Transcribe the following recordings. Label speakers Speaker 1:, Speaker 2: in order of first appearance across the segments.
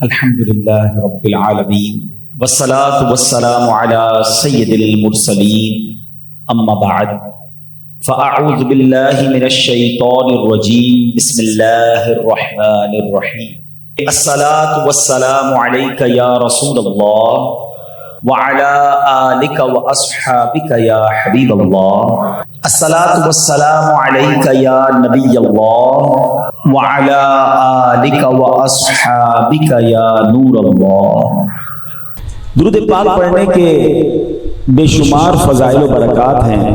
Speaker 1: الحمد لله رب العالمين والصلاة والسلام على سيد المرسلين أما بعد فأعوذ بالله من الشيطان الرجيم بسم الله الرحمن الرحيم الصلاة والسلام عليك يا رسول الله وعلى آلك وأصحابك يا حبيب الله الصلاة والسلام عليك يا نبي الله وعلى آلك وأصحابك يا نور اللہ۔ درود پاک پڑھنے کے بے شمار فضائل و برکات ہیں،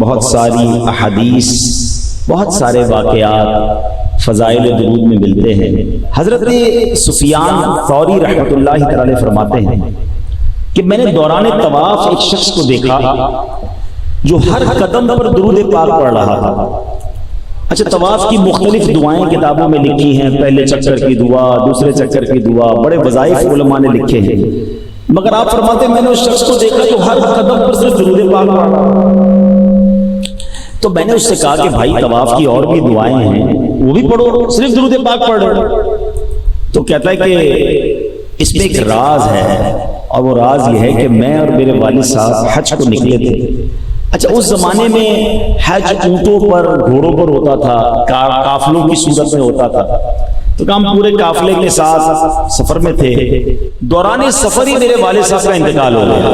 Speaker 1: بہت ساری احادیث، بہت سارے واقعات فضائل درود میں ملتے ہیں۔ حضرت سفیان ثوری رحمۃ اللہ تعالی فرماتے ہیں کہ میں نے دوران طواف ایک شخص کو دیکھا جو ہر قدم پر درود پاک پڑھ رہا تھا۔ اچھا، طواف کی مختلف دعائیں کتابوں میں لکھی ہیں، پہلے چکر کی دعا، دوسرے چکر کی دعا، بڑے وظائف علماء نے لکھے ہیں، مگر آپ فرماتے ہیں میں نے اس شخص کو دیکھا جو ہر قدم پر صرف درود پاک پڑھ رہا۔ تو میں نے اس سے کہا کہ بھائی طواف کی اور بھی دعائیں ہیں، وہ بھی پڑھو، صرف درود پاک پڑھ رہے۔ تو کہتا ہے کہ اس میں ایک راز ہے، اور وہ راز یہ ہے کہ میں اور میرے والد صاحب حج کو نکلے تھے۔ اچھا، اس زمانے میں حج اونٹوں پر، گھوڑوں پر ہوتا تھا، قافلوں کی صورت میں ہوتا تھا، تو ہم پورے قافلے کے ساتھ سفر میں تھے۔ دوران سفر ہی میرے والد صاحب کا انتقال ہو گیا۔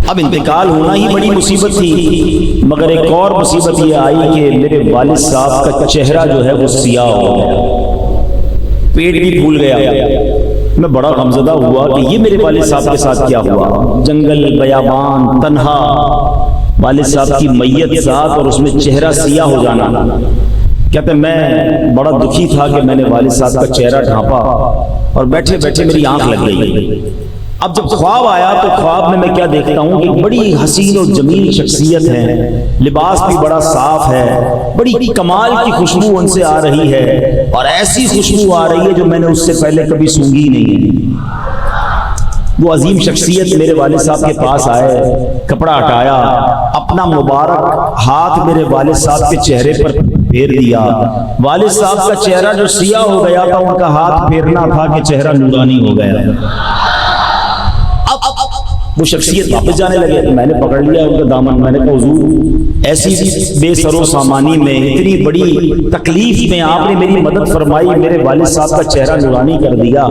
Speaker 1: اب انتقال ہونا ہی بڑی مصیبت تھی، مگر ایک اور مصیبت یہ آئی کہ میرے والد صاحب کا چہرہ جو ہے وہ سیاہ ہو گیا، پیٹ بھی پھول گیا۔ میں بڑا غمزدہ ہوا کہ یہ میرے والد صاحب کے ساتھ کیا ہوا، جنگل، بیابان، تنہا، والد صاحب کی میت ذات اور اس میں چہرہ سیاہ ہو جانا۔ کہتے ہیں میں بڑا دکھی تھا کہ میں نے والد صاحب کا چہرہ ڈھانپا اور بیٹھے بیٹھے میری آنکھ لگ گئی۔ اب جب خواب آیا تو خواب میں کیا دیکھتا ہوں کہ بڑی حسین و جمیل شخصیت ہے، لباس بھی بڑا صاف ہے، بڑی کمال کی خوشبو ان سے آ رہی ہے، اور ایسی خوشبو آ رہی ہے جو میں نے اس سے پہلے کبھی سونگھی نہیں ہے۔ وہ عظیم شخصیت میرے والد صاحب کے پاس آئے، کپڑا ہٹایا، اپنا مبارک ہاتھ میرے والد صاحب کے چہرے پر پھیر دیا۔ والد صاحب کا چہرہ جو سیاہ ہو گیا تھا، ان کا ہاتھ پھیرنا تھا کہ چہرہ نورانی ہو گیا۔ وہ شخصیت واپس جانے لگے، میں نے پکڑ لیا ان کا دامن، میں نے کہا حضور ایسی بے سر و سامانی میں، اتنی بڑی تکلیف میں آپ نے میری مدد فرمائی، میرے والد صاحب کا چہرہ نورانی کر دیا،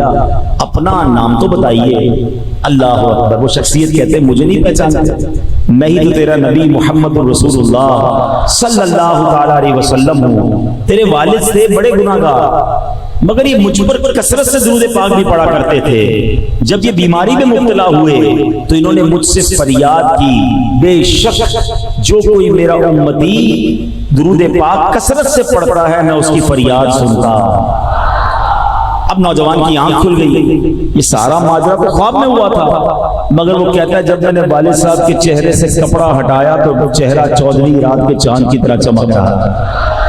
Speaker 1: اپنا نام تو بتائیے۔ اللہ اکبر۔ وہ شخصیت کہتے مجھے نہیں پہچانتے، میں ہی تو تیرا نبی محمد رسول اللہ صلی اللہ تعالی علیہ وسلم ہوں، تیرے والد سے بڑے گناہگار، مگر یہ مجھ پر کثرت سے درود پاک بھی پڑھا کرتے تھے۔ جب یہ بیماری میں مبتلا ہوئے تو انہوں نے مجھ سے فریاد کی، بے شک جو کوئی میرا امتی درود پاک کثرت سے پڑھتا ہے میں اس کی فریاد سنتا۔ اب نوجوان کی آنکھ کھل گئی، یہ سارا ماجرا تو خواب میں ہوا تھا، مگر وہ کہتا ہے جب میں نے والد صاحب کے چہرے سے کپڑا ہٹایا تو چہرہ چودھویں رات کے چاند کی طرح چمک رہا تھا۔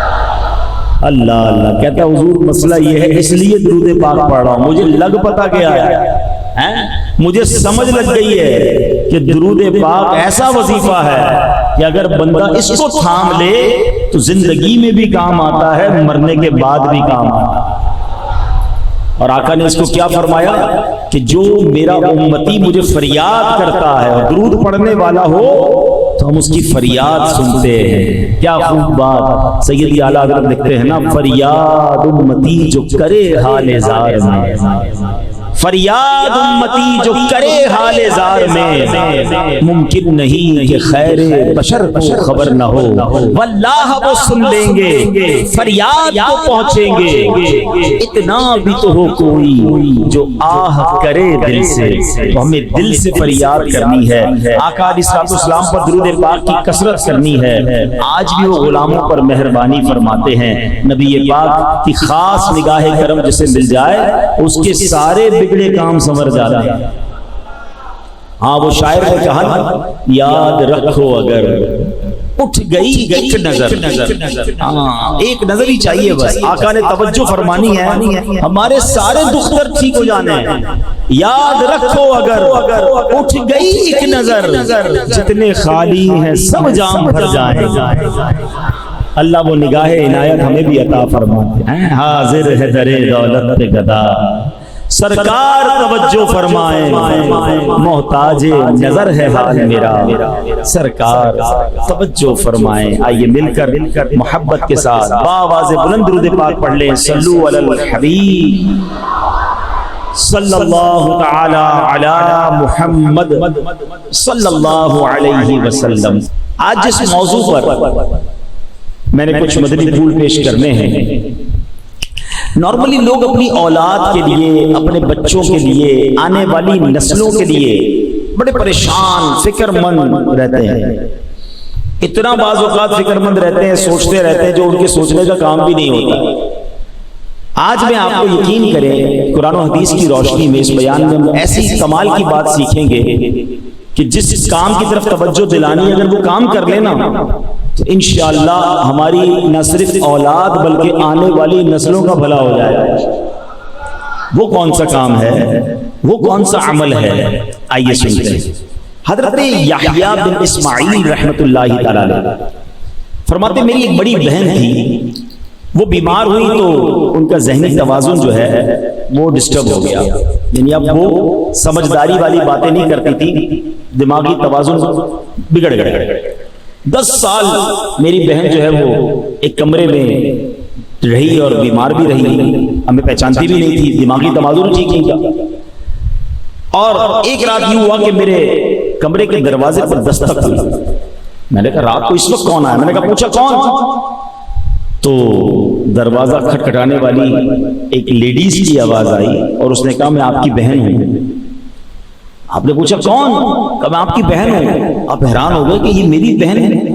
Speaker 1: اللہ اللہ۔ کہتا ہے حضور مسئلہ یہ ہے، اس لیے درود پاک پڑھ رہا ہوں، مجھے لگ پتا گیا ہے، مجھے سمجھ لگ گئی ہے کہ درود پاک ایسا وظیفہ ہے کہ اگر بندہ اس کو تھام لے تو زندگی میں بھی کام آتا ہے، مرنے کے بعد بھی کام آتا ہے۔ اور آقا نے اس کو کیا فرمایا کہ جو میرا امتی مجھے فریاد کرتا ہے اور درود پڑھنے والا ہو تو ہم اس کی فریاد سنتے ہیں۔ کیا خوب بات سیدی اعلیٰ حضرت لکھتے ہیں نا، فریاد امتی جو کرے حال زار میں، فریاد امتی جو کرے حال زار میں، ممکن نہیں کہ خیر بشر کو خبر نہ ہو، واللہ وہ سن لیں گے، فریاد کو پہنچیں گے، اتنا بھی تو ہو کوئی جو آہ کرے دل سے۔ تو ہمیں دل سے فریاد کرنی ہے، آقا علیہ السلام پر درود پاک کی کثرت کرنی ہے۔ آج بھی وہ غلاموں پر مہربانی فرماتے ہیں، نبی پاک کی خاص نگاہ کرم جسے مل جائے اس کے سارے بگڑے کام سنور جاتے ہیں۔ ہاں، وہ شاعر نے کہا یاد رکھو اگر اٹھ گئی ایک نظر، ہاں ایک نظر ہی چاہیے بس، آقا نے توجہ فرمانی ہے، ہمارے سارے دکھ درد ٹھیک ہو جانے ہیں۔ یاد رکھو اگر اٹھ گئی ایک نظر، جتنے خالی ہیں سب جام بھر جائیں۔ اللہ وہ نگاہ عنایت ہمیں بھی عطا فرمائے۔ حاضر ہے در دولت گدا سرکار توجہ فرمائیں محتاج نظر ہے حال میرا، سرکار توجہ فرمائیں۔ آئیے مل کر محبت کے ساتھ باواز بلند درود پاک پڑھ لیں، صلو علی الحبیب صلی اللہ تعالی علی محمد صلی اللہ علیہ وسلم۔ آج جس موضوع پر میں نے کچھ مدنی پھول پیش کرنے ہیں، نارملی لوگ اپنی اولاد کے لیے، اپنے بچوں کے لیے، آنے والی نسلوں کے لیے بڑے پریشان، فکر مند رہتے ہیں۔ اتنا بعض اوقات فکر مند رہتے ہیں، سوچتے رہتے ہیں جو ان کے سوچنے کا کام بھی نہیں ہوتا۔ آج میں آپ کو یقین کریں قرآن و حدیث کی روشنی میں اس بیان میں ہم ایسی کمال کی بات سیکھیں گے کہ جس کام کی طرف توجہ دلانی ہے اگر وہ کام کر لینا تو انشاءاللہ ہماری نہ صرف اولاد بلکہ آنے والی نسلوں کا بھلا ہو جائے گا۔ وہ کون سا کام ہے، وہ کون سا عمل ہے، آئیے سنتے ہیں۔ حضرت یحییٰ بن اسماعیل رحمۃ اللہ تعالی علیہ فرماتے میری ایک بڑی بہن تھی، وہ بیمار ہوئی تو ان کا ذہنی توازن جو ہے وہ ڈسٹرب ہو گیا، یعنی اب وہ سمجھداری والی باتیں نہیں کرتی تھی، دماغی توازن بگڑ گیا۔ 10 سال میری بہن جو ہے وہ ایک کمرے میں رہی اور بیمار بھی رہی، ہمیں پہچانتی بھی نہیں تھی، دماغی توازن ٹھیک نہیں تھا۔ اور ایک رات یوں ہوا کہ میرے کمرے کے دروازے پر دستک ہوئی۔ میں نے کہا رات کو اس وقت کون آیا؟ میں نے کہا پوچھا کون؟ تو دروازہ کھٹکھٹانے والی ایک لیڈیز کی آواز آئی اور اس نے کہا میں آپ کی بہن ہوں۔ آپ نے پوچھا کون؟ کہا میں آپ کی بہن ہوں۔ آپ حیران ہو گئے کہ یہ میری بہن ہے،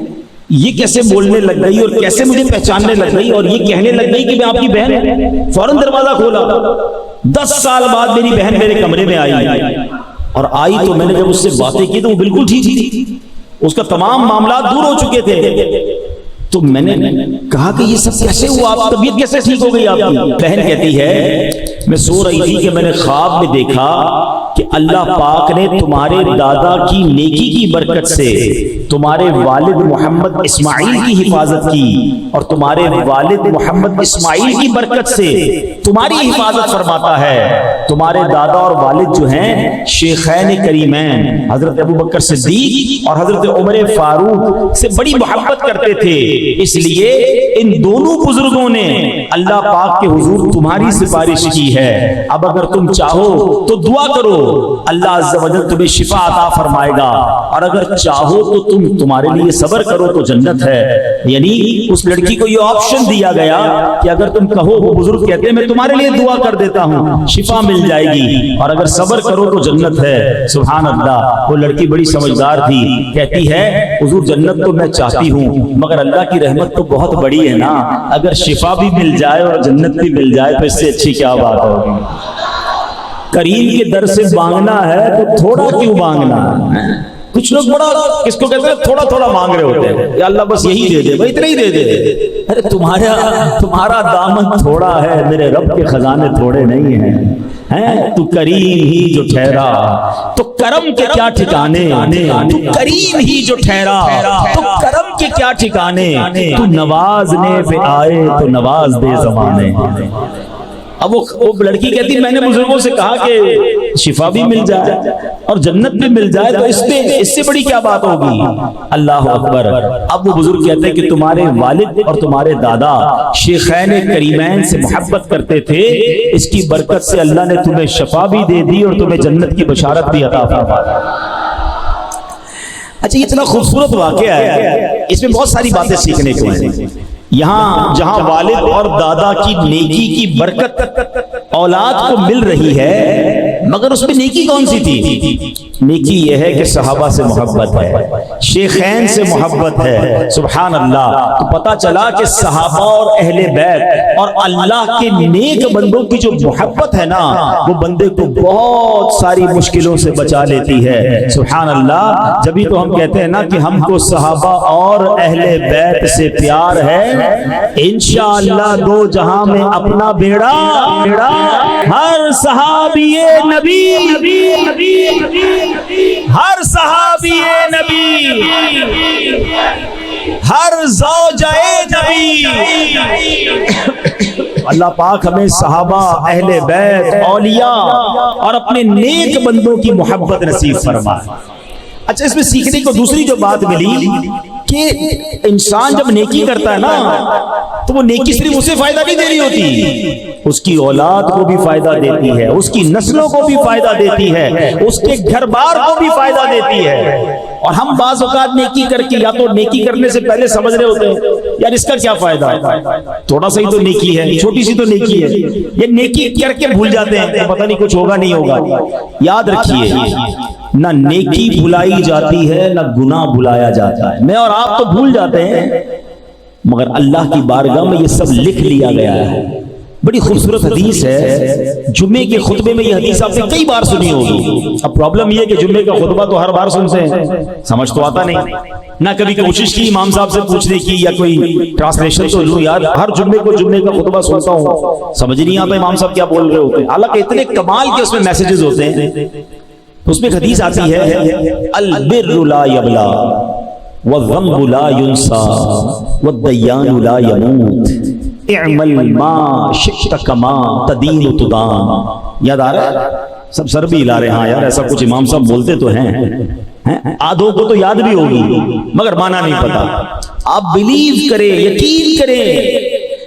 Speaker 1: یہ کیسے بولنے لگ گئی اور کیسے مجھے پہچاننے لگ گئی اور یہ کہنے لگ گئی کہ میں آپ کی بہن ہوں۔ فوراً دروازہ کھولا۔ 10 سال بعد میری بہن میرے کمرے میں آئی، اور آئی تو میں نے جب اس سے باتیں کی تو وہ بالکل ٹھیک تھی، اس کا تمام معاملات دور ہو چکے تھے۔ تو میں نے کہا کہ یہ سب کیسے ہوا، آپ طبیعت کیسے ٹھیک ہو گئی آپ کی؟ بہن کہتی ہے میں سو رہی تھی کہ میں نے خواب میں دیکھا کہ اللہ پاک نے تمہارے دادا کی نیکی کی برکت سے تمہارے والد محمد اسماعیل کی حفاظت کی، اور تمہارے والد محمد اسماعیل کی برکت سے تمہاری حفاظت فرماتا ہے۔ تمہارے دادا اور والد جو ہیں شیخین کریمین حضرت ابوبکر صدیق اور حضرت عمر فاروق سے بڑی محبت کرتے تھے، اس لیے ان دونوں بزرگوں نے اللہ پاک کے حضور تمہاری سفارش کی ہے۔ اب اگر تم چاہو تو دعا کرو، اللہ عز و جل تمہیں شفا عطا فرمائے گا، اور اگر چاہو تو تمہارے لیے صبر کرو تو جنت ہے۔ یعنی اس لڑکی کو یہ آپشن دیا گیا کہ اگر تم کہو، وہ بزرگ کہتے ہیں میں تمہارے لیے دعا کر دیتا ہوں، شفا مل جائے گی، اور اگر صبر کرو تو جنت ہے۔ سبحان اللہ۔ وہ لڑکی بڑی سمجھدار تھی، کہتی ہے حضور جنت تو میں چاہتی ہوں مگر اللہ کی رحمت تو بہت بڑی ہے نا، اگر شفا بھی مل جائے اور جنت بھی مل جائے تو اس سے اچھی کیا بات ہوگی۔ کریم کے در سے مانگنا ہے تو تھوڑا کیوں مانگنا ہے؟ کچھ لوگ بڑا کس کو کہتے ہیں تھوڑا تھوڑا مانگ رہے ہوتے ہیں، یا اللہ بس یہی دے دے، بھائی اتنا ہی دے دے۔ ارے تمہارا دامن تھوڑا ہے، میرے رب کے خزانے تھوڑے نہیں ہیں۔ تو کریم ہی جو ٹھہرا تو کرم کے کیا ٹھکانے، تو کریم ہی جو ٹھہرا تو کرم کے کیا ٹھکانے، تو نوازنے پہ آئے تو نواز دے زمانے۔ اب وہ لڑکی کہتی میں نے بزرگوں سے کہا کہ شفا بھی مل جائے اور جنت بھی مل جائے تو اس سے بڑی کیا بات ہوگی۔ اللہ اکبر۔ اب وہ بزرگ کہتے ہیں کہ تمہارے والد اور تمہارے دادا شیخین کریمین سے محبت کرتے تھے، اس کی برکت سے اللہ نے تمہیں شفا بھی دے دی اور تمہیں جنت کی بشارت بھی عطا فرما دی۔ اچھا یہ اتنا خوبصورت واقعہ ہے، اس میں بہت ساری باتیں سیکھنے کو ہیں۔ یہاں جہاں والد اور دادا کی نیکی کی برکت اولاد کو مل رہی ہے، مگر اس میں نیکی کون سی تھی؟ نیکی یہ ہے کہ صحابہ سے محبت ہے، شیخین سے محبت ہے۔ سبحان اللہ۔ تو پتا چلا کہ صحابہ اور اہل بیت اور اللہ کے نیک بندوں کی جو محبت ہے نا، وہ بندے کو بہت ساری مشکلوں سے بچا لیتی ہے۔ سبحان اللہ۔ جبھی تو ہم کہتے ہیں نا کہ ہم کو صحابہ اور اہل بیت سے پیار ہے، انشاءاللہ دو جہاں میں اپنا بیڑا ہر صحابی نبی، ہر صحابی نبی، ہر زوجہ نبی اللہ پاک ہمیں صحابہ، اہل بیت، اولیاء اور اپنے نیک بندوں کی محبت نصیب فرمائے۔ اچھا، اس میں سیکھنے کو دوسری جو بات ملی کہ انسان جب نیکی کرتا ہے نا تو وہ نیکی صرف اسے فائدہ نہیں دے رہی ہوتی، اس کی اولاد کو بھی فائدہ دیتی ہے، اس کی نسلوں کو بھی فائدہ دیتی ہے، اس کے گھر بار کو بھی فائدہ دیتی ہے۔ اور ہم بعض اوقات نیکی کر کے یا تو نیکی کرنے سے پہلے سمجھ رہے ہوتے ہیں یار اس کا کیا فائدہ ہے، تھوڑا سا ہی تو نیکی ہے، چھوٹی سی تو نیکی ہے، یہ نیکی کر کے بھول جاتے ہیں، پتہ نہیں کچھ ہوگا نہیں ہوگا۔ یاد رکھیے، نہ نیکی بھلائی جاتی ہے نہ گناہ بھلایا جاتا ہے۔ میں اور آپ تو بھول جاتے ہیں، مگر اللہ کی بارگاہ میں یہ سب لکھ لیا گیا ہے۔ بڑی خوبصورت حدیث ہے، جمعے کے خطبے میں یہ حدیث آپ نے کئی بار سنی ہوگی۔ اب پرابلم یہ ہے کہ جمعے کا خطبہ تو ہر بار سنتے ہیں، سمجھ تو آتا نہیں، نہ کبھی کوشش کی امام صاحب سے پوچھنے کی یا کوئی ٹرانسلیشن تو لوں، یار ہر جمعے کو جمعے کا خطبہ سنتا ہوں، سمجھ نہیں آتا امام صاحب کیا بول رہے ہوتے ہیں، حالانکہ اتنے کمال کے اس میں میسیجز ہوتے ہیں۔ اس میں ایک حدیث آتی ہے، البر لا یبلا والذنب لا ینسا والدیان لا یموت اعمل ما شئت کما تدین تدان۔ یاد آ رہا ہے؟ سب سر بھی ہلا رہے ہیں، ہاں یار ایسا کچھ امام صاحب بولتے تو ہیں، آدھوں کو تو یاد بھی ہوگی مگر مانا نہیں پتا۔ آپ بلیو کریں، یقین کریں،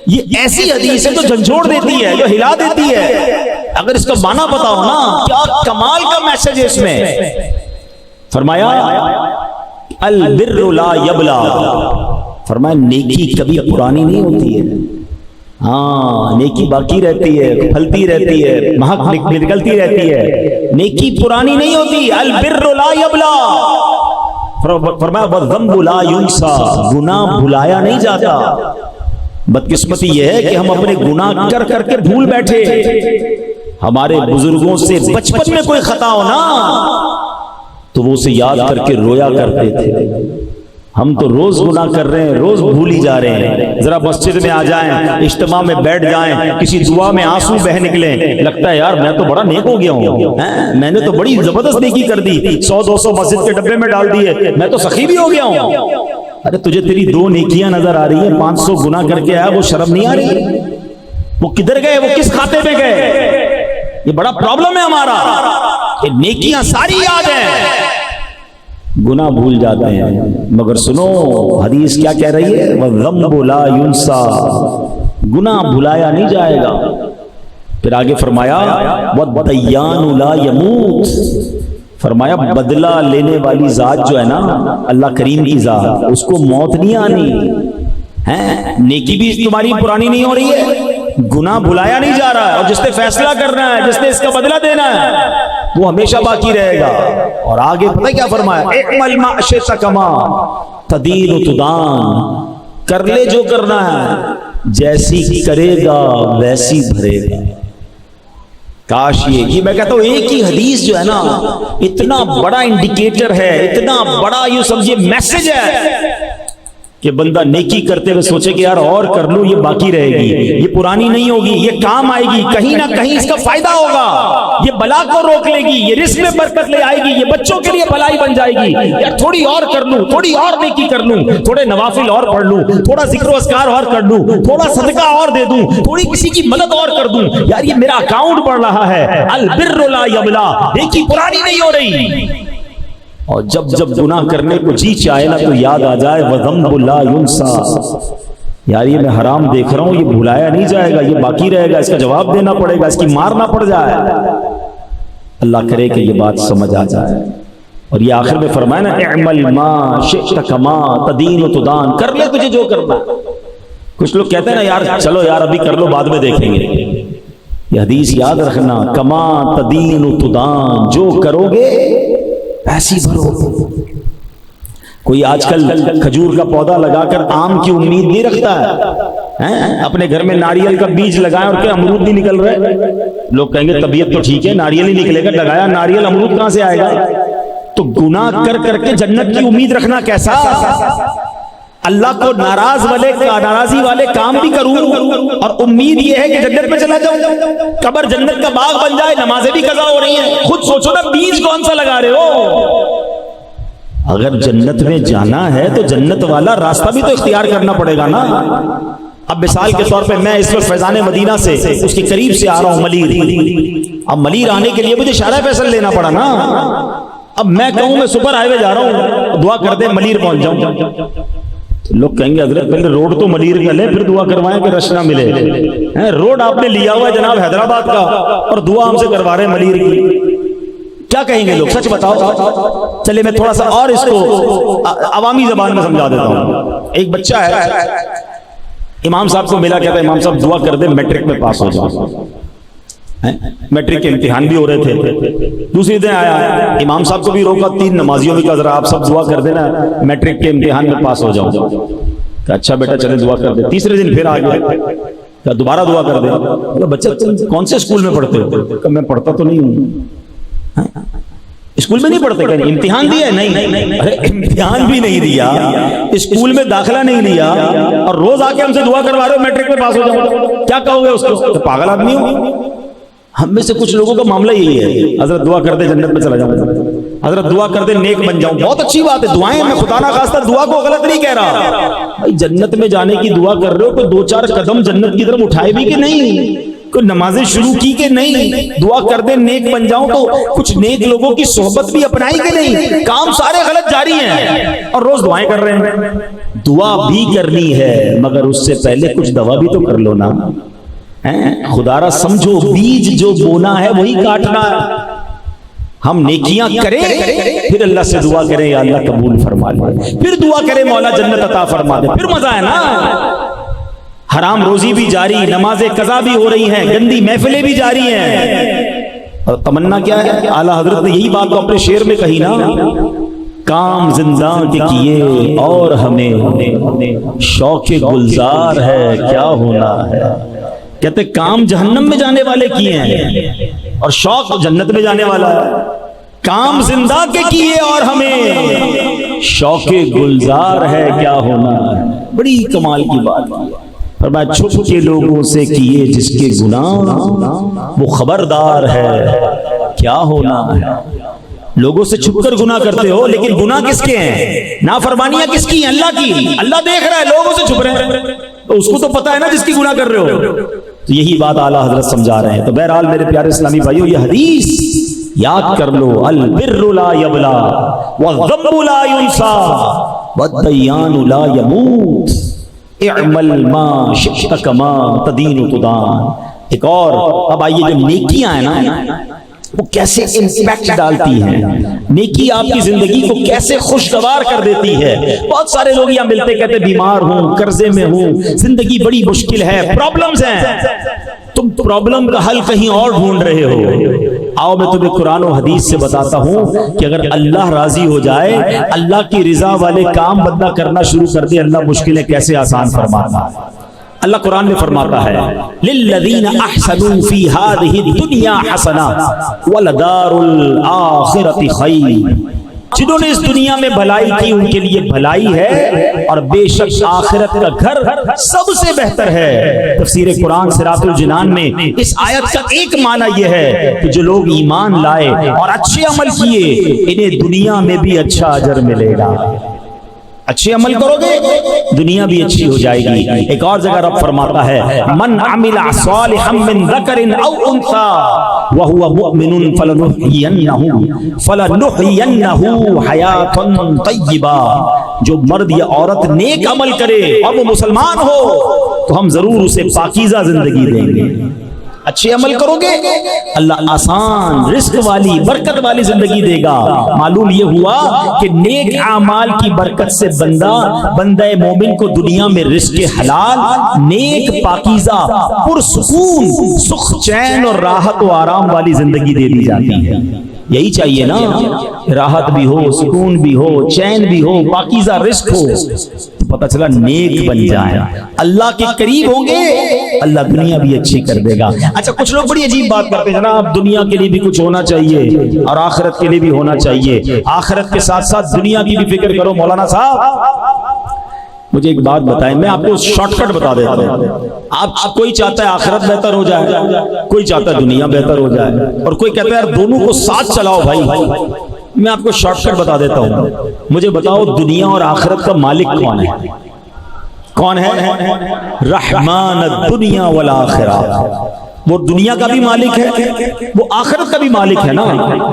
Speaker 1: یہ ایسی حدیث ہے جو جھنجھوڑ دیتی ہے، جو ہلا دیتی ہے۔ اگر اس کا معنی پتا ہو نا کیا کمال کا میسج ہے اس میں۔ فرمایا البر لا یبلا، فرمایا نیکی کبھی پرانی نہیں ہوتی ہے، ہاں نیکی باقی رہتی ہے، پھلتی رہتی ہے، مہک نکلتی رہتی ہے، نیکی پرانی نہیں ہوتی۔ البر لا یبلا، فرمایا والذنب لا ینسا، گناہ بھلایا نہیں جاتا۔ بدقسمتی یہ ہے کہ ہم اپنے گناہ کر کر کے بھول بیٹھے۔ ہمارے بزرگوں سے بچپن میں کوئی خطا ہو نا تو وہ اسے یاد کر کے رویا کرتے تھے، ہم تو روز گناہ کر رہے ہیں، روز بھولی جا رہے ہیں۔ ذرا مسجد میں آ جائیں، اجتماع میں بیٹھ جائیں، کسی دعا میں آنسو بہ نکلیں، لگتا ہے یار میں تو بڑا نیک ہو گیا ہوں، میں نے تو بڑی زبردست نیکی کر دی، 100-200 مسجد کے ڈبے میں ڈال دیے، میں تو سخی بھی ہو گیا ہوں۔ ارے تجھے تیری 2 نیکیاں نظر آ رہی ہیں، 500 گناہ کر کے آیا، وہ شرم نہیں آ رہی؟ وہ کدھر گئے، وہ کس کھاتے پہ گئے؟ یہ بڑا پرابلم ہے ہمارا کہ نیکیاں ساری یاد ہیں، گناہ بھول جاتے ہیں۔ مگر سنو حدیث کیا کہہ رہی ہے، وَالذَّنْبُ لَا يُنْسَى، گناہ بھلایا نہیں جائے گا۔ پھر آگے فرمایا وَالدَّيَّانُ لَا يَمُوتُ، فرمایا بدلہ لینے والی ذات جو ہے نا اللہ کریم کی ذات، اس کو موت نہیں آنی۔ نیکی بھی تمہاری پرانی نہیں ہو رہی ہے، گناہ بھلایا نہیں جا رہا ہے، اور جس نے فیصلہ کرنا ہے، جس نے اس کا بدلہ دینا ہے، وہ ہمیشہ باقی رہے گا۔ اور آگے پتہ کیا فرمایا، اعمل ما شئت کما تدین تدان، کر لے جو کرنا ہے، جیسی کرے گا ویسی بھرے گا۔ کاش یہ میں کہتا ہوں ایک ہی حدیث جو ہے نا اتنا بڑا انڈیکیٹر ہے، اتنا بڑا یوں سمجھے میسج ہے کہ بندہ نیکی کرتے ہوئے سوچے کہ یار اور کر لوں، یہ باقی رہے گی، یہ پرانی نہیں ہوگی، یہ کام آئے گی، کہیں نہ کہیں اس کا فائدہ ہوگا، یہ بلا کو روک لے گی، یہ رزق میں برکت لے آئے گی، یہ بچوں کے لیے بھلائی بن جائے گی، یار تھوڑی اور کر لوں، تھوڑی اور نیکی کر لوں، تھوڑے نوافل اور پڑھ لوں، تھوڑا ذکر و اذکار اور کر لوں، تھوڑا صدقہ اور دے دوں، تھوڑی کسی کی مدد اور کر دوں، یار یہ میرا اکاؤنٹ بڑھ رہا ہے۔ البر لا یبلا، نیکی پرانی نہیں ہو رہی۔ اور جب جب گناہ کرنے کو جی چاہے نا تو یاد آ جائے وَذَنْبُ لَا يُنْسَى، یار یہ میں حرام دیکھ رہا ہوں، یہ بھلایا نہیں جائے گا، یہ باقی رہے گا، اس کا جواب دینا پڑے گا، اس کی مار نہ پڑ جائے۔ اللہ کرے کہ یہ بات سمجھ آ جائے۔ اور یہ آخر میں فرمایا نا اعمل ما شئت کما تدین تدان، کر لے تجھے جو کرنا۔ کچھ لوگ کہتے ہیں نا یار چلو یار ابھی کر لو بعد میں دیکھیں گے، یہ حدیث یاد رکھنا، کما تدین تدان، جو کرو گے ایسی بھرو۔ کوئی آج کل کھجور کا پودا لگا کر آم کی امید نہیں رکھتا ہے، اپنے گھر میں ناریل کا بیج لگائیں اور کیا امرود نہیں نکل رہے؟ لوگ کہیں گے طبیعت تو ٹھیک ہے، ناریل ہی نکلے گا، لگایا ناریل، امرود کہاں سے آئے گا؟ تو گناہ کر کر کے جنت کی امید رکھنا کیسا؟ اللہ کو ناراضی والے کام بھی کروں اور امید یہ ہے کہ جنت میں چلا جاؤں، قبر جنت کا باغ بن جائے، نمازیں بھی قضا ہو رہی ہیں، خود سوچو نا بیج کون سا لگا رہے ہو؟ اگر جنت میں جانا ہے تو جنت والا راستہ بھی تو اختیار کرنا پڑے گا نا۔ اب مثال کے طور پہ میں اس وقت فیضان مدینہ سے اس کے قریب سے آ رہا ہوں ملیر. اب ملیر آنے کے لیے مجھے شارع فیصل لینا پڑا نا. اب میں کہوں میں سپر ہائی وے جا رہا ہوں, دعا کر دیں ملیر پہنچ جاؤں, لوگ کہیں گے حضرت پہلے روڈ تو ملیر کا لیں پھر دعا کروائیں کہ رش نہ ملے. روڈ آپ نے لیا ہوا ہے جناب حیدرآباد کا اور دعا ہم سے کروا رہے ہیں ملیر کی. کیا کہیں گے لوگ؟ سچ بتاؤ. چلے میں تھوڑا سا اور اس کو عوامی زبان میں سمجھا دیتا ہوں. ایک بچہ ہے, امام صاحب کو ملا, کہتا ہے امام صاحب دعا کر دیں میٹرک میں پاس ہو جاؤ. میٹرک کے امتحان بھی ہو رہے تھے. دوسری دن آیا, امام صاحب کو بھی روکا, 3 نمازیوں بھی کہا ذرا آپ سب دعا کر دینا میٹرک کے امتحان میں پاس ہو جاؤ. کہ اچھا بیٹا چلے دعا کر دیں. تیسرے دن پھر آ گیا, کہ دوبارہ دعا کر دیں. بچہ تم کون سے اسکول میں پڑھتے ہو؟ کہ میں پڑھتا تو نہیں ہوں. اسکول میں نہیں پڑھتے؟ کہ امتحان دیا ہے؟ نہیں. ارے امتحان بھی نہیں دیا, اسکول میں داخلہ نہیں لیا, اور روز آ کے ہم سے دعا کروا رہے ہو میٹرک میں پاس ہو جاؤ. کیا کہو گے اس کو؟ پاگل آدمی ہو. ہم میں سے کچھ لوگوں کا معاملہ یہی ہے, حضرت دعا کر دے جنت میں چلا جاؤں, حضرت دعا کر دے نیک بن جاؤں. بہت اچھی بات ہے دعائیں, میں خدا نہ خواستہ دعا کو غلط نہیں کہہ رہا. بھائی جنت میں جانے کی دعا کر رہے ہو, کوئی 2-4 قدم جنت کی طرف اٹھائے بھی کہ نہیں؟ کوئی نمازیں شروع کی کہ نہیں؟ دعا کر دے نیک بن جاؤں تو کچھ نیک لوگوں کی صحبت بھی اپنائی کہ نہیں؟ کام سارے غلط جاری ہیں اور روز دعائیں کر رہے ہیں. دعا بھی کرنی ہے مگر اس سے پہلے کچھ دوا بھی تو کر لو نا. خدا را سمجھو بیج جو بونا ہے وہی کاٹنا ہے. ہم نیکیاں کریں پھر اللہ سے دعا کریں یا اللہ قبول فرما لے, پھر دعا کریں مولا جنت عطا فرما دے, پھر مزہ ہے نا. حرام روزی بھی جاری, نماز قضا بھی ہو رہی ہیں, گندی محفلیں بھی جاری ہیں. اور تمنا کیا ہے؟ اعلیٰ حضرت نے یہی بات تو اپنے شعر میں کہی نا, کام زندہ کے کیے اور ہمیں شوق گلزار ہے کیا ہونا ہے. کہتے کام جہنم میں جانے والے کیے ہیں اور شوق جنت میں جانے والا ہے. کام زندہ کے کیے اور ہمیں شوق گلزار ہے کیا ہونا ہے. بڑی کمال کی بات ہے. فرمایا چھپ کے لوگوں سے کیے جس کے گناہ وہ خبردار ہے کیا ہونا ہے. لوگوں سے چھپ کر گناہ کرتے ہو لیکن گناہ کس کے ہیں؟ نافرمانیاں کس کی ہیں؟ اللہ کی. اللہ دیکھ رہا ہے, لوگوں سے چھپ رہے ہیں تو اس کو تو پتا ہے نا جس کی گناہ کر رہے ہو. تو یہی بات اعلیٰ حضرت سمجھا رہے ہیں. تو بہرحال میرے پیارے اسلامی بھائیو, یہ حدیث یاد کر لو, البر لا یبلا والذنب لا ینسا والدیان لا یموت اعمل ما شئت کما تدین تدان. ایک اور اب آئیے, جو نیکیاں ہیں نا وہ کیسے امپیکٹ ڈالتی ہیں, نیکی آپ کی زندگی کو کیسے خوشگوار کر دیتی ہے. بہت سارے لوگ یہاں ملتے کہتے بیمار ہوں, قرضے میں ہوں, زندگی بڑی مشکل ہے, پرابلمز ہیں. تم پرابلم کا حل کہیں اور ڈھونڈ رہے ہو. آؤ میں تمہیں قرآن و حدیث سے بتاتا ہوں کہ اگر اللہ راضی ہو جائے, اللہ کی رضا والے کام بندہ کرنا شروع کر دے, اللہ مشکلیں کیسے آسان فرماتا. اللہ قرآن میں فرماتا ہے للذین احسنوا فی ہذہ الدنیا حسنہ ولدار الآخرۃ خیر. جنہوں نے اس دنیا میں بھلائی کی ان کے لیے بھلائی ہے اور بے شک آخرت کا گھر سب سے بہتر ہے. تفسیر قرآن صراط الجنان میں اس آیت کا ایک معنی یہ ہے کہ جو لوگ ایمان لائے اور اچھے عمل کیے انہیں دنیا میں بھی اچھا اجر ملے گا. اچھے عمل کرو گے دنیا بھی اچھی ہو جائے گی. ایک اور جگہ رب فرماتا ہے من عمل صالحا من ذکر او انثى وهو مؤمن فلنحيينه حیاتا طیبہ. جو مرد یا عورت نیک عمل کرے اور وہ مسلمان ہو تو ہم ضرور اسے پاکیزہ زندگی دیں گے. اچھے عمل کرو گے اللہ آسان رزق والی برکت والی زندگی دے گا. معلوم یہ ہوا کہ نیک اعمال کی برکت سے بندہ مومن کو دنیا میں رزق حلال, نیک, پاکیزہ, پرسکون, سکھ, چین اور راحت و آرام والی زندگی دے دی جاتی ہے. یہی چاہیے نا, راحت بھی ہو, سکون بھی ہو, چین بھی ہو, پاکیزہ رزق ہو. تو پتہ چلا نیک بن جائیں, اللہ کے قریب ہوں گے, اللہ دنیا بھی اچھی کر دے گا. اچھا کچھ لوگ بڑی عجیب بات کرتے ہیں جناب دنیا کے لیے بھی کچھ ہونا چاہیے اور آخرت کے لیے بھی ہونا چاہیے, آخرت کے ساتھ ساتھ دنیا کی بھی فکر کرو. مولانا صاحب مجھے ایک بات بتائیں, میں آپ کو شارٹ کٹ بتا دیتا ہوں. آپ کوئی چاہتا ہے آخرت بہتر ہو جائے, کوئی چاہتا ہے دنیا بہتر ہو جائے, اور کوئی کہتا ہے یار دونوں کو ساتھ چلاؤ بھائی. میں آپ کو شارٹ کٹ بتا دیتا ہوں. مجھے بتاؤ دنیا اور آخرت کا مالک کون ہے؟ کون ہے؟ رحمان الدنیا والآخرہ، وہ دنیا کا بھی مالک ہے، وہ آخرت کا بھی مالک ہے نا،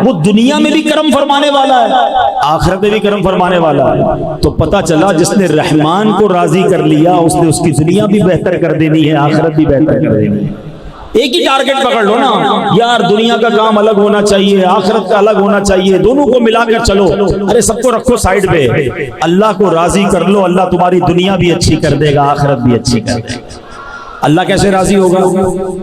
Speaker 1: وہ دنیا میں بھی کرم فرمانے والا ہے، آخرت میں بھی کرم فرمانے والا ہے۔ تو پتہ چلا جس نے رحمان کو راضی کر لیا اس نے اس کی دنیا بھی بہتر کر دینی ہے، آخرت بھی بہتر کر دینی ہے۔ ایک ہی ٹارگٹ پکڑ لو نا یار، دنیا کا کام الگ ہونا چاہیے، آخرت کا الگ ہونا چاہیے، دونوں کو ملا کر چلو، ارے سب کو رکھو سائیڈ پہ، اللہ کو راضی کر لو، اللہ تمہاری دنیا بھی اچھی کر دے گا، آخرت بھی اچھی کر دے گا۔ اللہ کیسے راضی ہوگا؟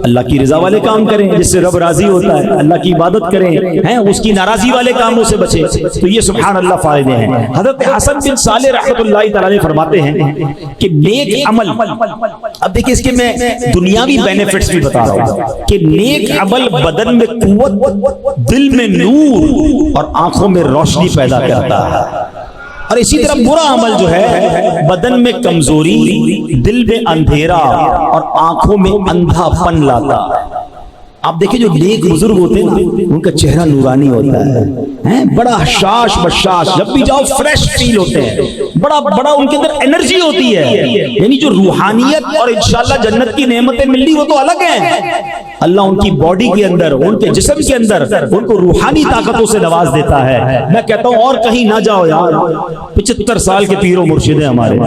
Speaker 1: اللہ کی رضا والے کام کریں جس سے رب راضی ہوتا ہے، اللہ کی عبادت کریں، ہیں اس کی ناراضی والے کاموں سے بچیں، تو یہ سبحان اللہ فائدے ہیں۔ حضرت حسن بن صالح رحمۃ اللہ تعالی فرماتے ہیں کہ نیک عمل، اب دیکھیں اس کے میں دنیاوی بینیفٹس بھی بتا رہا ہوں کہ نیک عمل بدن میں قوت، دل میں نور اور آنکھوں میں روشنی پیدا کرتا ہے، اور اسی طرح برا عمل جو ہے بدن میں کمزوری، دل میں اندھیرا اور آنکھوں میں اندھا پن لاتا ہے۔ آپ دیکھیں جو نیک بزرگ ہوتے ہیں ان کا چہرہ نورانی ہوتا ہے، بڑا حشاش بشاش، جب بھی جاؤ فریش فیل ہوتے ہیں، بڑا ان کے اندر انرجی ہوتی ہے، یعنی جو روحانیت اور انشاءاللہ جنت کی نعمتیں ملی وہ تو الگ ہیں۔ اللہ ان کی باڈی کے اندر، ان کے جسم کے اندر ان کو روحانی طاقتوں سے نواز دیتا ہے۔ میں کہتا ہوں اور کہیں نہ جاؤ یار، 75 سال کے پیر و مرشد ہیں ہمارے،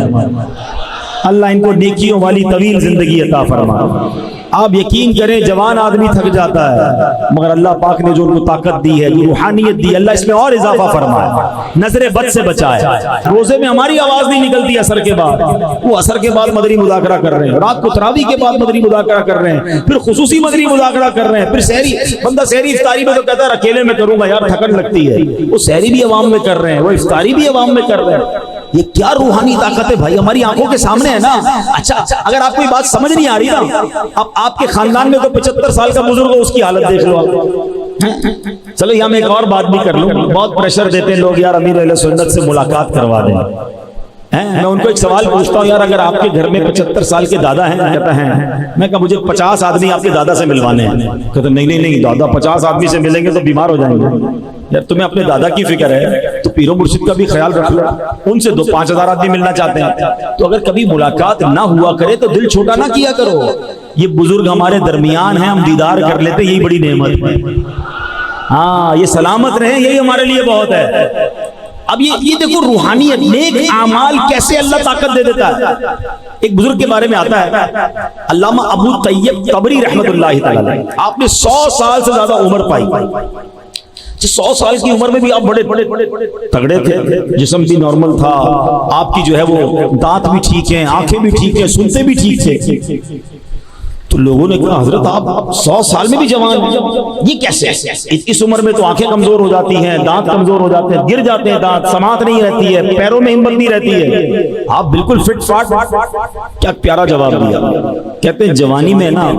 Speaker 1: اللہ ان کو نیکیوں والی طویل زندگی عطا فرمائے۔ آپ یقین کریں جوان آدمی تھک جاتا ہے مگر اللہ پاک نے جو ان کو طاقت دی ہے، جو روحانیت دی، اللہ اس میں اور اضافہ فرمائے، نظر بد سے بچائے۔ روزے میں ہماری آواز نہیں نکلتی عصر کے بعد، وہ عصر کے بعد مدنی مذاکرہ کر رہے ہیں، رات کو تراویح کے بعد مدنی مذاکرہ کر رہے ہیں، پھر خصوصی مدنی مذاکرہ کر رہے ہیں، پھر سحری، بندہ سحری افطاری میں تو کہتا ہے اکیلے میں کروں گا یار تھکن لگتی ہے، وہ سحری بھی عوام میں کر رہے ہیں، وہ افطاری بھی عوام میں کر رہے ہیں۔ یہ کیا روحانی طاقت ہے بھائی، ہماری آنکھوں کے سامنے ہے نا۔ اچھا اگر آپ کو یہ بات سمجھ نہیں آ رہی نا، اب آپ کے خاندان میں تو 75 سال کا بزرگ ہو، اس کی حالت دیکھ لو آپ۔ چلو یہاں میں ایک اور بات بھی کر لوں، بہت پریشر دیتے ہیں لوگ یار امیر اہل سنت سے ملاقات کروا دیں، میں ان کو ایک سوال پوچھتا ہوں یار اگر آپ کے گھر میں 75 سال کے دادا ہیں، کہتا ہے میں کہا مجھے 50 آدمی آپ کے دادا سے ملوانے ہیں، کہتا نہیں دادا 50 آدمی سے ملیں گے تو بیمار ہو جائیں گے، یار تمہیں اپنے دادا کی فکر ہے تو پیر و مرشد کا بھی خیال رکھ لو، ان سے 5,000 آدمی ملنا چاہتے ہیں، تو اگر کبھی ملاقات نہ ہوا کرے تو دل چھوٹا نہ کیا کرو، یہ بزرگ ہمارے درمیان ہیں، ہم دیدار کر لیتے، یہی بڑی نعمت ہے، ہاں یہ سلامت رہیں یہی ہمارے لیے بہت ہے۔ اب یہ دیکھو روحانیت، نیک اعمال کیسے اللہ طاقت دے دیتا ہے۔ ایک بزرگ کے بارے میں آتا ہے علامہ ابو طیب طبری رحمۃ اللہ تعالی، آپ نے 100 سال سے زیادہ عمر پائی، 100 سال کی عمر میں بھی آپ بڑے تگڑے تھے، جسم بھی نارمل تھا، آپ کی جو ہے وہ دانت بھی ٹھیک ہیں، آنکھیں بھی ٹھیک ہیں، سنتے بھی ٹھیک تھے، تو لوگوں نے کہا حضرت آپ 100 سال میں بھی جوان ہیں، یہ کیسے؟ اس عمر میں تو آنکھیں کمزور ہو جاتی ہیں، دانت کمزور ہو جاتے ہیں، گر جاتے ہیں دانت، سماعت نہیں رہتی ہے، پیروں میں ہمت نہیں رہتی ہے، آپ بالکل فٹ فاٹ۔ کیا پیارا جواب دیا، کہتے ہیں جوانی میں نا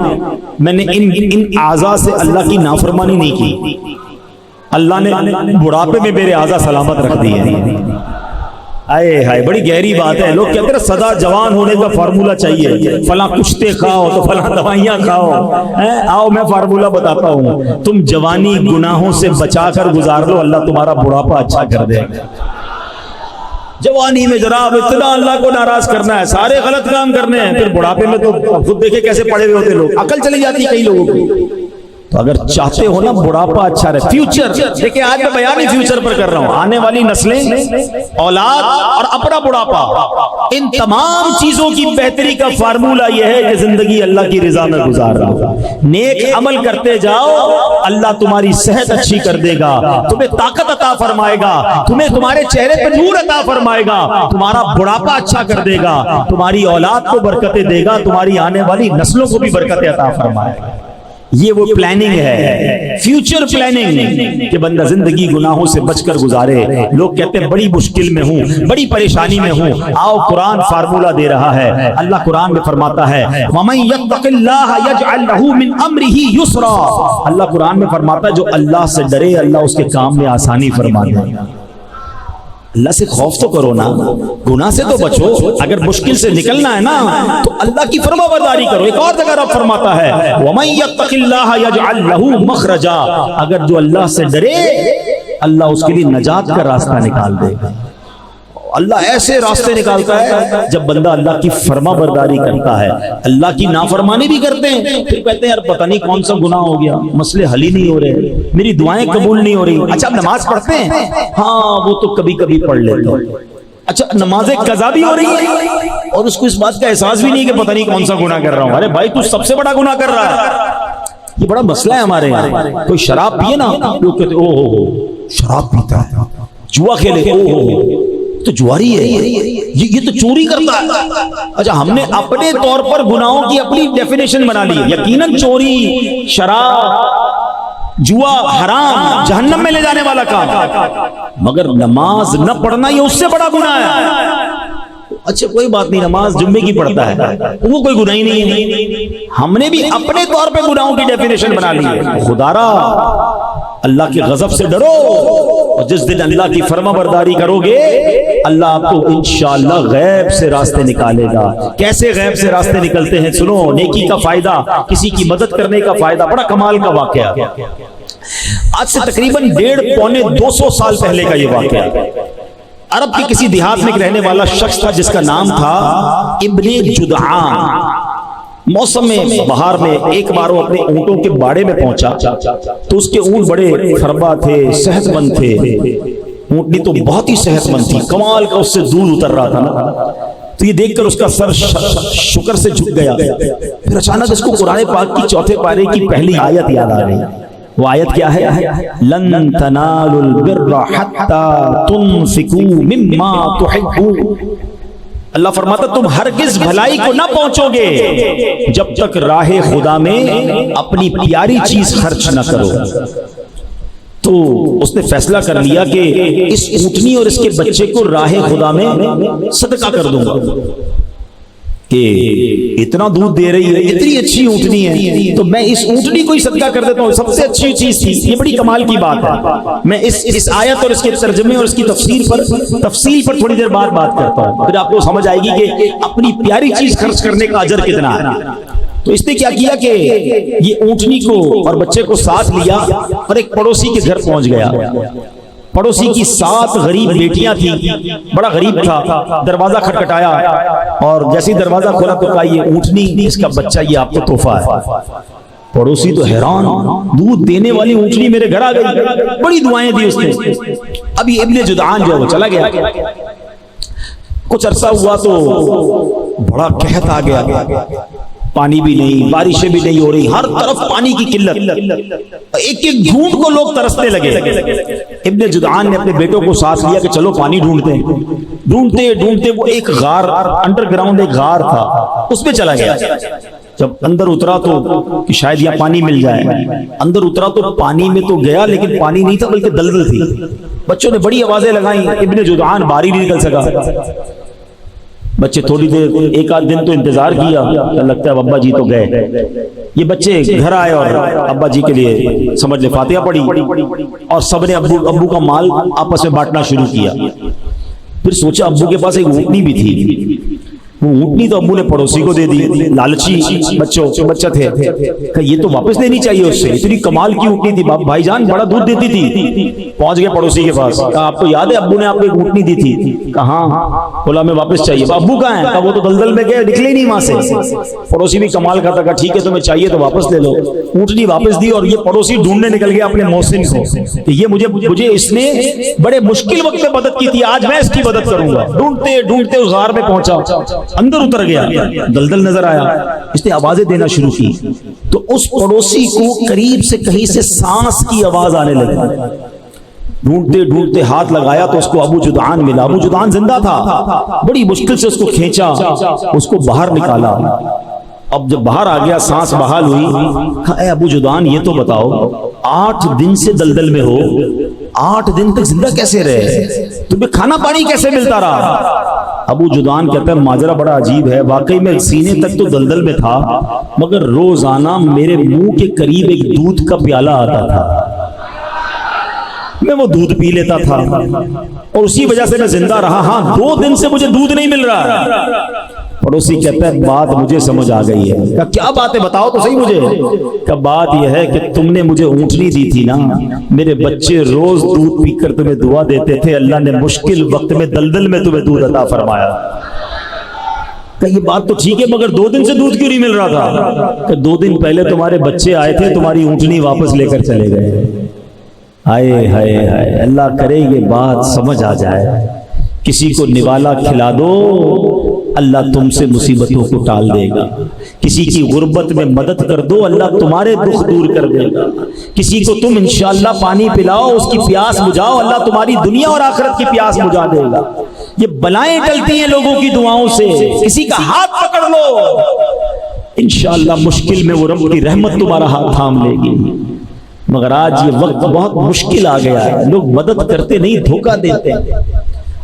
Speaker 1: میں نے ان اعضاء سے اللہ کی نافرمانی نہیں کی، اللہ نے بڑھاپے میں میرے اعضاء سلامت رکھ دیے۔ آئے ہائے بڑی گہری بات ہے، لوگ کہتے ہیں سدا جوان ہونے کا فارمولہ چاہیے، فلاں کشتے کھاؤ تو فلاں دوائیاں کھاؤ، آؤ میں فارمولہ بتاتا ہوں، تم جوانی گناہوں سے بچا کر گزار لو، اللہ تمہارا بڑھاپا اچھا کر دے گا۔ جوانی میں جناب اتنا اللہ کو ناراض کرنا ہے، سارے غلط کام کرنے ہیں، پھر بڑھاپے میں تو خود دیکھیں کیسے پڑے ہوئے ہوتے لوگ، عقل چلی جاتی ہے کئی لوگوں کی۔ تو اگر چاہتے ہو نا بڑھاپا اچھا رہے، فیوچر دیکھیں آج میں بیان ہی فیوچر پر کر رہا ہوں، آنے والی نسلیں، اولاد اور اپنا بڑھاپا، ان تمام چیزوں کی بہتری کا فارمولہ یہ ہے کہ زندگی اللہ کی رضا میں گزار رہا، نیک عمل کرتے جاؤ، اللہ تمہاری صحت اچھی کر دے گا، تمہیں طاقت عطا فرمائے گا، تمہیں تمہارے چہرے پہ نور عطا فرمائے گا، تمہارا بڑھاپا اچھا کر دے گا، تمہاری اولاد کو برکتیں دے گا، تمہاری آنے والی نسلوں کو بھی برکتیں عطا فرمائے گا۔ یہ وہ پلاننگ ہے، فیوچر پلاننگ، کہ بندہ زندگی گناہوں سے بچ کر گزارے۔ لوگ کہتے ہیں بڑی مشکل میں ہوں، بڑی پریشانی میں ہوں، آؤ قرآن فارمولہ دے رہا ہے، اللہ قرآن میں فرماتا ہے وَمَن يَتَّقِ اللَّهَ يَجْعَلْ لَهُ مِنْ أَمْرِهِ يُسْرًا، اللہ قرآن میں فرماتا ہے جو اللہ سے ڈرے اللہ اس کے کام میں آسانی فرما دے۔ اللہ سے خوف تو کرو نا، گناہ سے تو بچو، اگر مشکل سے نکلنا ہے نا تو اللہ کی فرما برداری کرو۔ ایک اور جگہ رب فرماتا ہے وَمَن يَتَّقِ اللَّهَ يَجْعَلْ لَهُ مَخْرَجًا، اگر جو اللہ سے ڈرے اللہ اس کے لیے نجات کا راستہ نکال دے گا۔ اللہ ایسے راستے نکالتا ہے جب بندہ اللہ کی فرما برداری کرتا ہے. اللہ کی نافرمانی بھی کرتے ہیں پھر کہتے ہیں یار پتہ نہیں کون سا گناہ ہو گیا, مسئلے حل ہی نہیں ہو رہے, میری دعائیں قبول نہیں ہو رہی. اچھا آپ نماز پڑھتے ہیں؟ ہاں وہ تو کبھی کبھی پڑھ لیتا ہوں. اچھا نمازیں قضا بھی ہو رہی ہے اور اس کو اس بات کا احساس بھی نہیں کہ پتہ نہیں کون سا گناہ کر رہا ہوں. ارے بھائی تو سب سے بڑا گناہ کر رہا ہے. یہ بڑا مسئلہ ہے ہمارے یہاں. کوئی شراب پیے نا لوگ کہتے او ہو شراب پیتا ہے, جوا کھیلے او ہو تو جواری ہے, یہ تو چوری کرتا ہے. اچھا ہم نے اپنے طور پر گناہوں کی اپنی ڈیفینیشن بنا لی ہے. یقیناً چوری, شراب, جوا حرام, جہنم میں لے جانے والا کام, مگر نماز نہ پڑھنا یہ اس سے بڑا گناہ ہے. اچھا کوئی بات نہیں, نماز جمعے کی پڑھتا ہے وہ کوئی گناہ ہی نہیں ہے. ہم نے بھی اپنے طور پہ گناہوں کی ڈیفینیشن بنا لی ہے. خدارا اللہ کے غضب سے ڈرو, اور جس دن اللہ کی فرما برداری کرو گے اللہ آپ کو انشاءاللہ غیب سے راستے نکالے گا. کیسے غیب سے راستے نکلتے ہیں سنو. نیکی کا فائدہ, کسی کی مدد کرنے کا فائدہ, بڑا کمال کا واقعہ. آج سے تقریباً 150-200 سال پہلے کا یہ واقعہ. عرب کے کسی دیہات میں ایک رہنے والا شخص تھا جس کا نام تھا ابن جدعان. موسم بہار میں ایک بار وہ اپنے اونٹوں کے باڑے میں پہنچا تو اس کے اونٹ بڑے فربا تھے, صحت مند تھے. اونٹنی تو بہت ہی صحت مند تھی, کمال کا اس سے دودھ اتر رہا تھا نا. تو یہ دیکھ کر اس کا سر شکر سے جھک گیا. پھر اچانک اس کو قرآن پاک کی چوتھے پارے کی پہلی آیت یاد آ گئی. وہ آیت کیا ہے؟ لن تنالوا البر حتى تنفقوا مما تحبون. اللہ فرماتا تم ہرگز بھلائی کو نہ پہنچو گے جب تک راہ خدا میں اپنی پیاری چیز خرچ نہ کرو. تو اس نے فیصلہ کر لیا کہ اس اونٹنی اور اس کے بچے کو راہ خدا میں صدقہ کر دوں گا. کہ اتنا دودھ دے رہی ہے, اتنی اچھی اونٹنی ہے, تو میں اس اونٹنی کو ہی صدقہ کر دیتا ہوں. سب سے اچھی چیز تھی. یہ بڑی کمال کی بات ہے. میں اس آیت اور اس کے ترجمے اور اس کی تفصیل پر تھوڑی دیر بعد بات کرتا ہوں, پھر آپ کو سمجھ آئے گی کہ اپنی پیاری چیز خرچ کرنے کا اجر کتنا ہے. تو اس نے کیا کیا کہ یہ اونٹنی کو اور بچے کو ساتھ لیا اور ایک پڑوسی کے گھر پہنچ گیا. پڑوسی کی 7 غریب بیٹیاں تھیں, بڑا غریب تھا. دروازہ کھٹکھٹایا اور جیسے دروازہ کھولا تو کہا یہ اونٹنی, اس کا بچہ, یہ آپ کو تحفہ ہے. پڑوسی تو حیران, دودھ دینے والی اونٹنی میرے گھر آ گئی. بڑی دعائیں دی اس نے. اب یہ ابن جدعان جو ہے وہ چلا گیا. کچھ عرصہ ہوا تو بڑا قحط آ گیا. پانی بھی نہیں, بارشیں بھی نہیں ہو رہی, ہر طرف پانی کی قلت. ایک ایک گھونٹ کو لوگ ترسنے لگے. ابن جدعان نے اپنے بیٹوں کو ساتھ لیا کہ چلو پانی ڈھونڈتے ہیں. ڈھونڈتے ڈھونڈتے وہ ایک غار, انڈر گراؤنڈ ایک غار تھا, اس میں چلا گیا. جب اندر اترا تو کہ شاید یہاں پانی مل جائے. اندر اترا تو پانی میں تو گیا لیکن پانی نہیں تھا بلکہ دلدل تھی. بچوں نے بڑی آوازیں لگائیں, ابن جدعان باہر ہی نہیں نکل سکا. بچے تھوڑی دیر, ایک آدھ دن تو انتظار کیا, لگتا ہے ابا جی تو گئے. یہ بچے گھر آئے اور ابا جی کے لیے سمجھ لے فاتحہ پڑھی اور سب نے ابو کا مال آپس میں بانٹنا شروع کیا. پھر سوچا ابو کے پاس ایک اونٹنی بھی تھی. وہ اونٹنی تو ابو نے پڑوسی کو دے دی. لالچی بچہ تھے, کہ یہ تو واپس لینی چاہیے اس سے, اتنی کمال کی اونٹنی تھی, بھائی جان بڑا دودھ دیتی تھی. پہنچ گئے پڑوسی کے پاس, کہا آپ کو یاد ہے ابو نے آپ کو ایک اونٹنی دی تھی؟ کہا ہاں. بولا میں واپس چاہیے. ابو کہاں ہیں؟ کہا وہ تو دلدل میں گئے, نکلے ہی نہیں وہاں سے. پڑوسی بھی کمال کا تھا, کہا ٹھیک ہے تمہیں چاہیے تو واپس لے لو. اونٹنی واپس دی اور یہ پڑوسی ڈھونڈنے نکل گیا اپنے محسن کو کہ یہ مجھے اس نے بڑے مشکل وقت میں مدد کی تھی, آج میں اس کی مدد کروں گا. ڈھونڈتے ڈھونڈتے اس غار میں پہنچا, اندر اتر گیا, دلدل نظر آیا. اس نے آوازیں دینا شروع کی تو اس پڑوسی کو قریب سے کہیں سے سانس کی آواز آنے لگی. ڈھونڈتے ڈھونڈتے ہاتھ لگایا تو اس کو ابو جدعان ملا. ابو جدعان زندہ تھا. بڑی مشکل سے اس کو کھینچا, اس کو باہر نکالا. اب جب باہر آ گیا, سانس بحال ہوئی, کہا اے ابو جدعان یہ تو بتاؤ 8 دن سے دلدل میں ہو, 8 دن تک زندہ کیسے رہے, تمہیں کھانا پانی کیسے ملتا رہا؟ ابو جدعان کہتا ہے ماجرا بڑا عجیب ہے. واقعی میں سینے تک تو دلدل میں تھا, مگر روزانہ میرے منہ کے قریب ایک دودھ کا پیالہ آتا تھا, میں وہ دودھ پی لیتا تھا اور اسی وجہ سے میں زندہ رہا. ہاں 2 دن سے مجھے دودھ نہیں مل رہا. پڑوسی کہتا ہے بات مجھے سمجھ آ گئی ہے. کہا کیا بات ہے بتاؤ تو صحیح مجھے. کہا بات یہ ہے کہ تم نے مجھے اونٹنی دی تھی نا, میرے بچے روز دودھ پی کر تمہیں دعا دیتے تھے, اللہ نے مشکل وقت میں دلدل میں تمہیں دودھ عطا فرمایا. کہ یہ بات تو ٹھیک ہے مگر 2 دن سے دودھ کیوں نہیں مل رہا تھا؟ کہ 2 دن پہلے تمہارے بچے آئے تھے, تمہاری اونٹنی واپس لے کر چلے گئے. ہائے ہائے ہائے, اللہ کرے یہ بات سمجھ آ جائے. کسی کو نوالا کھلا دو, اللہ تم سے مصیبتوں کو ٹال دے گا. کسی کی غربت میں مدد کر دو, اللہ تمہارے دکھ دور کر دے گا. کسی کو تم انشاءاللہ پانی پلاؤ, اس کی پیاس بجھاؤ, اللہ تمہاری دنیا اور آخرت کی پیاس بجھا دے گا. یہ بلائیں ٹلتی ہیں لوگوں کی دعاؤں سے. کسی کا ہاتھ پکڑ لو, انشاءاللہ مشکل میں وہ رب کی رحمت تمہارا ہاتھ تھام لے گی. مگر آج یہ وقت بہت مشکل آ گیا ہے, لوگ مدد کرتے نہیں, دھوکہ دیتے ہیں.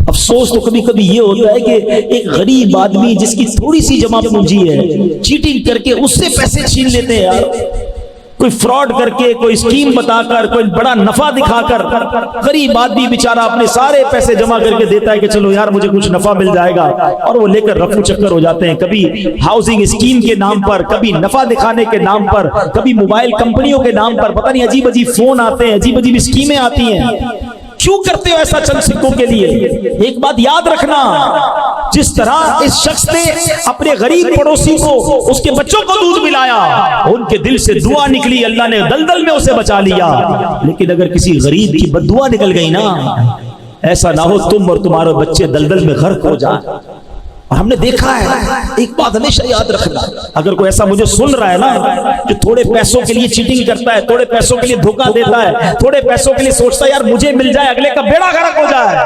Speaker 1: افسوس تو کبھی کبھی یہ ہوتا ہے کہ ایک غریب آدمی جس کی تھوڑی سی جمع پونجی ہے, چیٹنگ کر کے اس سے پیسے چھین لیتے ہیں یار. کوئی فراڈ کر کے, کوئی اسکیم بتا کر, کوئی بڑا نفع دکھا کر, غریب آدمی بیچارہ اپنے سارے پیسے جمع کر کے دیتا ہے کہ چلو یار مجھے کچھ نفع مل جائے گا, اور وہ لے کر رفو چکر ہو جاتے ہیں. کبھی ہاؤسنگ اسکیم کے نام پر, کبھی نفع دکھانے کے نام پر, کبھی موبائل کمپنیوں کے نام پر, پتہ نہیں عجیب عجیب فون آتے ہیں, عجیب عجیب اسکیمیں آتی ہیں. کیوں کرتے ہو ایسا چند سکوں کے لیے؟ ایک بات یاد رکھنا, جس طرح اس شخص نے اپنے غریب پڑوسی کو, اس کے بچوں کو دودھ پلایا, ان کے دل سے دعا نکلی, اللہ نے دلدل میں اسے بچا لیا. لیکن اگر کسی غریب کی بد دعا نکل گئی نا, ایسا نہ ہو تم اور تمہارے بچے دلدل میں غرق ہو جائیں. اور ہم نے دیکھا ہے, ایک بات ہمیشہ یاد رکھنا, اگر کوئی ایسا مجھے سن رہا ہے نا جو تھوڑے پیسوں کے لیے چیٹنگ کرتا ہے, تھوڑے پیسوں کے لیے دھوکہ دیتا ہے, تھوڑے پیسوں کے لیے سوچتا ہے یار مجھے مل جائے, اگلے کا بیڑا غرق ہو جائے,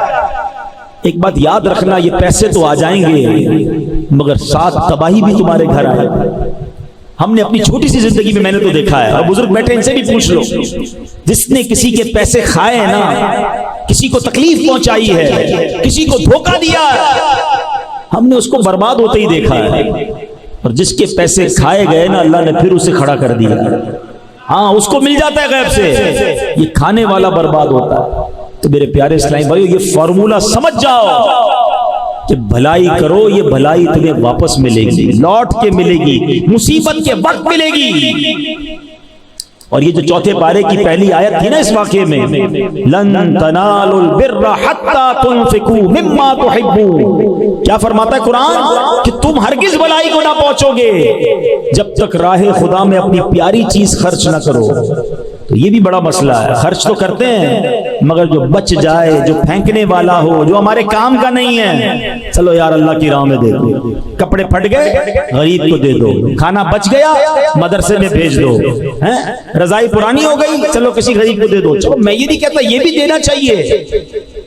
Speaker 1: ایک بات یاد رکھنا, یہ پیسے تو آ جائیں گے مگر ساتھ تباہی بھی تمہارے گھر آئے. ہم نے اپنی چھوٹی سی زندگی میں نے تو دیکھا ہے, اور بزرگ بیٹھے ان سے بھی پوچھ لو, جس نے کسی کے پیسے کھائے ہیں نا, کسی کو تکلیف پہنچائی ہے, کسی کو دھوکہ دیا ہے, ہم نے اس کو برباد ہوتے ہی دیکھا ہے. اور جس کے پیسے کھائے گئے نا, اللہ نے پھر اسے کھڑا کر دیا. ہاں اس کو مل جاتا ہے غیب سے, یہ کھانے والا برباد ہوتا ہے. تو میرے پیارے اسلامی بھائیو, یہ فارمولہ سمجھ جاؤ کہ بھلائی کرو, یہ بھلائی تمہیں واپس ملے گی, لوٹ کے ملے گی, مصیبت کے وقت ملے گی. اور یہ جو چوتھے پارے کی پہلی آیت تھی نا اس واقعے میں, لن تنالوا البر حتى تنفقوا مما تحبون, کیا فرماتا ہے قرآن کہ تم ہرگز بھلائی کو نہ پہنچو گے جب تک راہ خدا میں اپنی پیاری چیز خرچ نہ کرو. تو یہ بھی بڑا مسئلہ ہے, خرچ تو کرتے ہیں مگر جو بچ جائے, جو پھینکنے والا ہو, جو ہمارے کام کا نہیں ہے, چلو یار اللہ کی راہ میں دے دو. کپڑے پھٹ گئے غریب کو دے دو, کھانا بچ گیا مدرسے میں بھیج دو, رضائی پرانی ہو گئی چلو کسی غریب کو دے دو. چلو میں یہ نہیں کہتا, یہ بھی دینا چاہیے,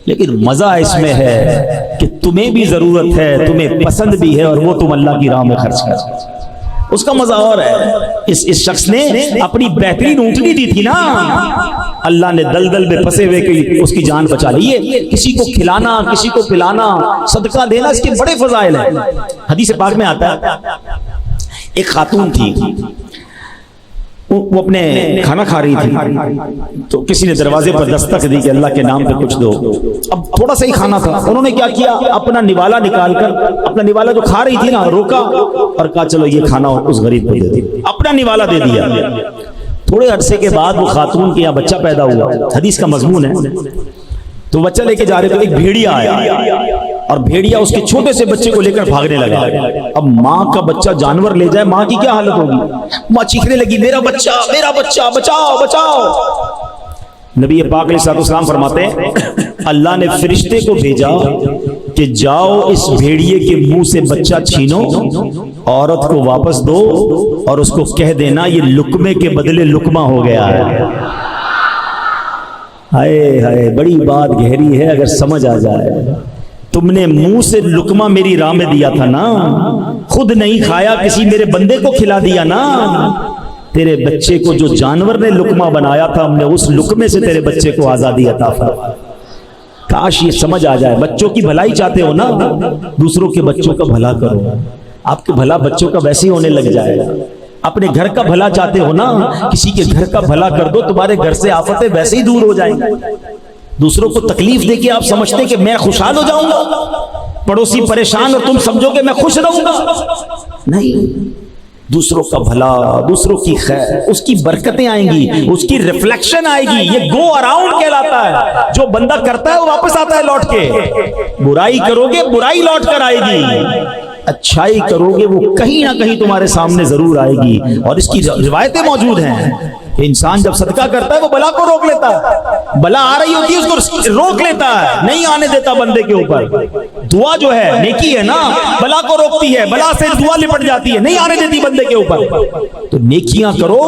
Speaker 1: لیکن مزہ اس میں ہے کہ تمہیں بھی ضرورت ہے, تمہیں پسند بھی ہے, اور وہ تم اللہ کی راہ میں خرچ کر, اس کا مزہ اور ہے. اس شخص نے اپنی بہترین اونٹنی دی تھی نا, اللہ نے دلدل میں پھنسے ہوئے کی اس کی جان بچا لی. کسی کو کھلانا, کسی کو پلانا, صدقہ دینا, اس کے بڑے فضائل ہیں. حدیث پاک میں آتا ہے ایک خاتون تھی, وہ اپنے کھانا کھا رہی تھی, تو کسی نے دروازے پر دستک دی کہ اللہ کے نام پہ کچھ دو. اب تھوڑا سا ہی کھانا تھا, انہوں نے کیا کیا, اپنا نوالا نکال کر, اپنا نوالا جو کھا رہی تھی نا روکا, اور کہا چلو یہ کھانا اس غریب کو دے دی, اپنا نوالا دے دیا. تھوڑے عرصے کے بعد وہ خاتون کے یہاں بچہ پیدا ہوا, حدیث کا مضمون ہے. تو بچہ لے کے جا رہے تھے, ایک بھیڑیا آیا, اور بھیڑیا اس کے چھوٹے سے بچے کو لے کر بھاگنے لگا. اب ماں کا بچہ جانور لے جائے, ماں کی کیا حالت ہوگی, ماں چیخنے لگی میرا بچہ, میرا بچہ, بچاؤ بچاؤ. نبی پاک علیہ الصلوۃ والسلام فرماتے ہیں اللہ نے فرشتے کو بھیجا کہ جاؤ اس بھیڑیے کے منہ سے بچہ چھینو, عورت کو واپس دو, اور اس کو کہہ دینا یہ لقمے کے بدلے لقمہ ہو گیا ہے. ہائے ہائے, بڑی بات گہری ہے اگر سمجھ آ جائے. تم نے منہ سے لقمہ میری راہ میں دیا تھا نا, خود نہیں کھایا, کسی میرے بندے کو کھلا دیا نا. تیرے بچے کو جو جانور نے لقمہ بنایا تھا, ہم نے اس لقمے سے تیرے بچے کو آزادی عطا فرمائی. کاش یہ سمجھ آ جائے. بچوں کی بھلائی چاہتے ہو نا, دوسروں کے بچوں کا بھلا کرو, آپ کے بھلا بچوں کا ویسے ہی ہونے لگ جائے گا. اپنے گھر کا بھلا چاہتے ہو نا, کسی کے گھر کا بھلا کر دو, تمہارے گھر سے آفتیں ویسے ہی دور ہو جائیں گی. دوسروں کو تکلیف دے کے آپ سمجھتے کہ میں خوشحال ہو جاؤں گا, پڑوسی پریشان اور تم سمجھو کہ میں خوش رہوں گا؟ نہیں، دوسروں کا بھلا، دوسروں کی خیر، اس کی برکتیں آئیں گی، اس کی ریفلیکشن آئے گی. یہ گو اراؤنڈ کہلاتا ہے. جو بندہ کرتا ہے وہ واپس آتا ہے لوٹ کے. برائی کرو گے برائی لوٹ کر آئے گی، اچھائی کرو گے وہ کہیں نہ کہیں تمہارے سامنے ضرور آئے گی. اور اس کی روایتیں موجود ہیں کہ انسان جب صدقہ کرتا ہے وہ بلا کو روک لیتا ہے. بلا آ رہی ہوتی ہے اس کو روک لیتا ہے، نہیں آنے دیتا بندے کے اوپر. دعا جو ہے نیکی ہے نا، بلا کو روکتی ہے، بلا سے دعا لپٹ جاتی ہے، نہیں آنے دیتی بندے کے اوپر. تو نیکیاں کرو،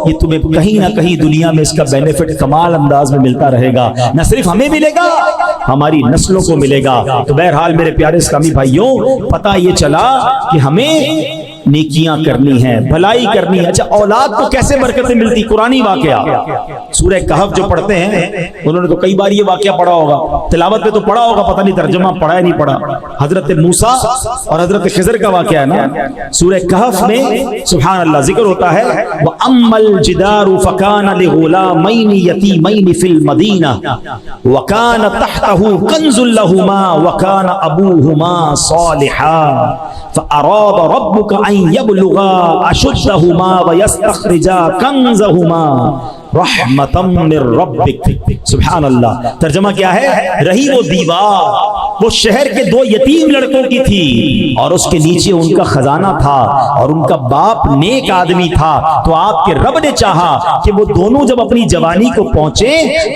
Speaker 1: یہ تمہیں کہیں نہ کہیں دنیا میں اس کا بینیفٹ کمال انداز میں ملتا رہے گا. نہ صرف ہمیں ملے گا، ہماری نسلوں کو ملے گا. تو بہرحال میرے پیارے اسلامی بھائیوں، پتہ یہ چلا کہ ہمیں نیکیاں کرنی ہیں، بھلائی کرنی ہے. اچھا، اولاد کو کیسے برکتیں ملتی؟ قرآنی واقعہ سورہ کہف جو پڑھتے ہیں انہوں نے تو کئی بار یہ واقعہ پڑھا ہوگا، تلاوت پہ تو پڑھا ہوگا، پتہ نہیں ترجمہ پڑھا ہے نہیں پڑھا. حضرت موسیٰ اور حضرت خضر کا واقعہ ہے نا. سورہ کہف میں سبحان اللہ ذکر ہوتا ہے وَأَمَّا الْجِدَارُ فَكَانَ لِغُلَامَيْنِ يَتِيمَيْنِ فِي الْمَدِينَةِ وَكَانَ تَحْتَهُ كَنْزٌ لَهُمَا وَكَانَ أَبُوهُمَا صَالِحًا فَأَرَادَ رَبُّكَ أَن يَبْلُغَا أَشُدَّهُمَا وَيَسْتَخْرِجَا كَنْزَهُمَا رحمتم من ربک. سبحان اللہ. ترجمہ کیا ہے؟ رہی وہ دیوار، وہ شہر کے دو یتیم لڑکوں کی تھی اور اس کے نیچے ان کا خزانہ تھا اور ان کا باپ نیک آدمی تھا. تو آپ کے رب نے چاہا کہ وہ دونوں جب اپنی جوانی کو پہنچے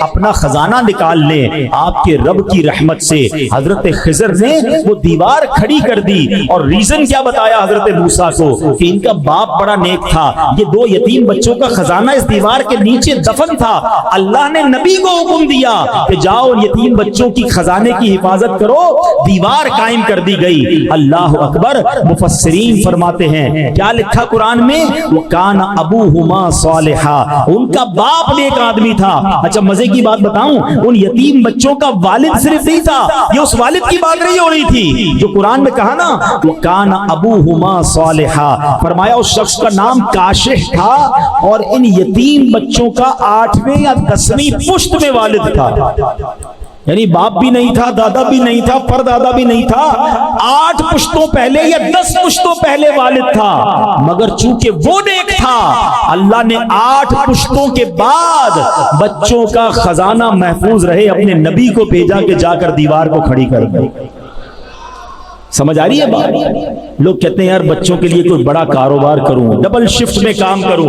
Speaker 1: اپنا خزانہ نکال لیں. آپ کے رب کی رحمت سے حضرت خضر نے وہ دیوار کھڑی کر دی. اور ریزن کیا بتایا حضرت موسیٰ کو کہ ان کا باپ بڑا نیک تھا. یہ دو یتیم بچوں کا خزانہ اس دیوار کے نیچے دفن تھا. اللہ نے نبی کو حکم دیا کہ جاؤ یتیم بچوں کی خزانے کی حفاظت کرو. دیوار قائم کر دی گئی. اللہ اکبر. مفسرین فرماتے ہیں کیا لکھا قرآن میں؟ وَكَانَ أَبُوهُمَا صَالِحًا، ان کا باپ نیک آدمی تھا. اچھا مزے کی بات بتاؤں، ان یتیم بچوں کا والد صرف نہیں تھا، یہ اس والد کی بات نہیں ہو رہی تھی جو قرآن میں کہا نا وَكَانَ أَبُوهُمَا صَالِحًا. فرمایا اس شخص کا نام کاشح تھا اور ان یتیم بچوں کا 8ویں یا 10ویں پشت میں والد تھا. یعنی باپ بھی نہیں تھا، دادا بھی نہیں تھا، پر دادا بھی نہیں تھا، 8 پشتوں پہلے یا 10 پشتوں پہلے والد تھا. مگر چونکہ وہ نیک تھا اللہ نے 8 پشتوں کے بعد بچوں کا خزانہ محفوظ رہے اپنے نبی کو بھیجا کہ جا کر دیوار کو کھڑی کر دے. سمجھ آ رہی ہے بات؟ لوگ کہتے ہیں یار بچوں کے لیے کوئی بڑا کاروبار کروں، ڈبل شفٹ میں کام کروں.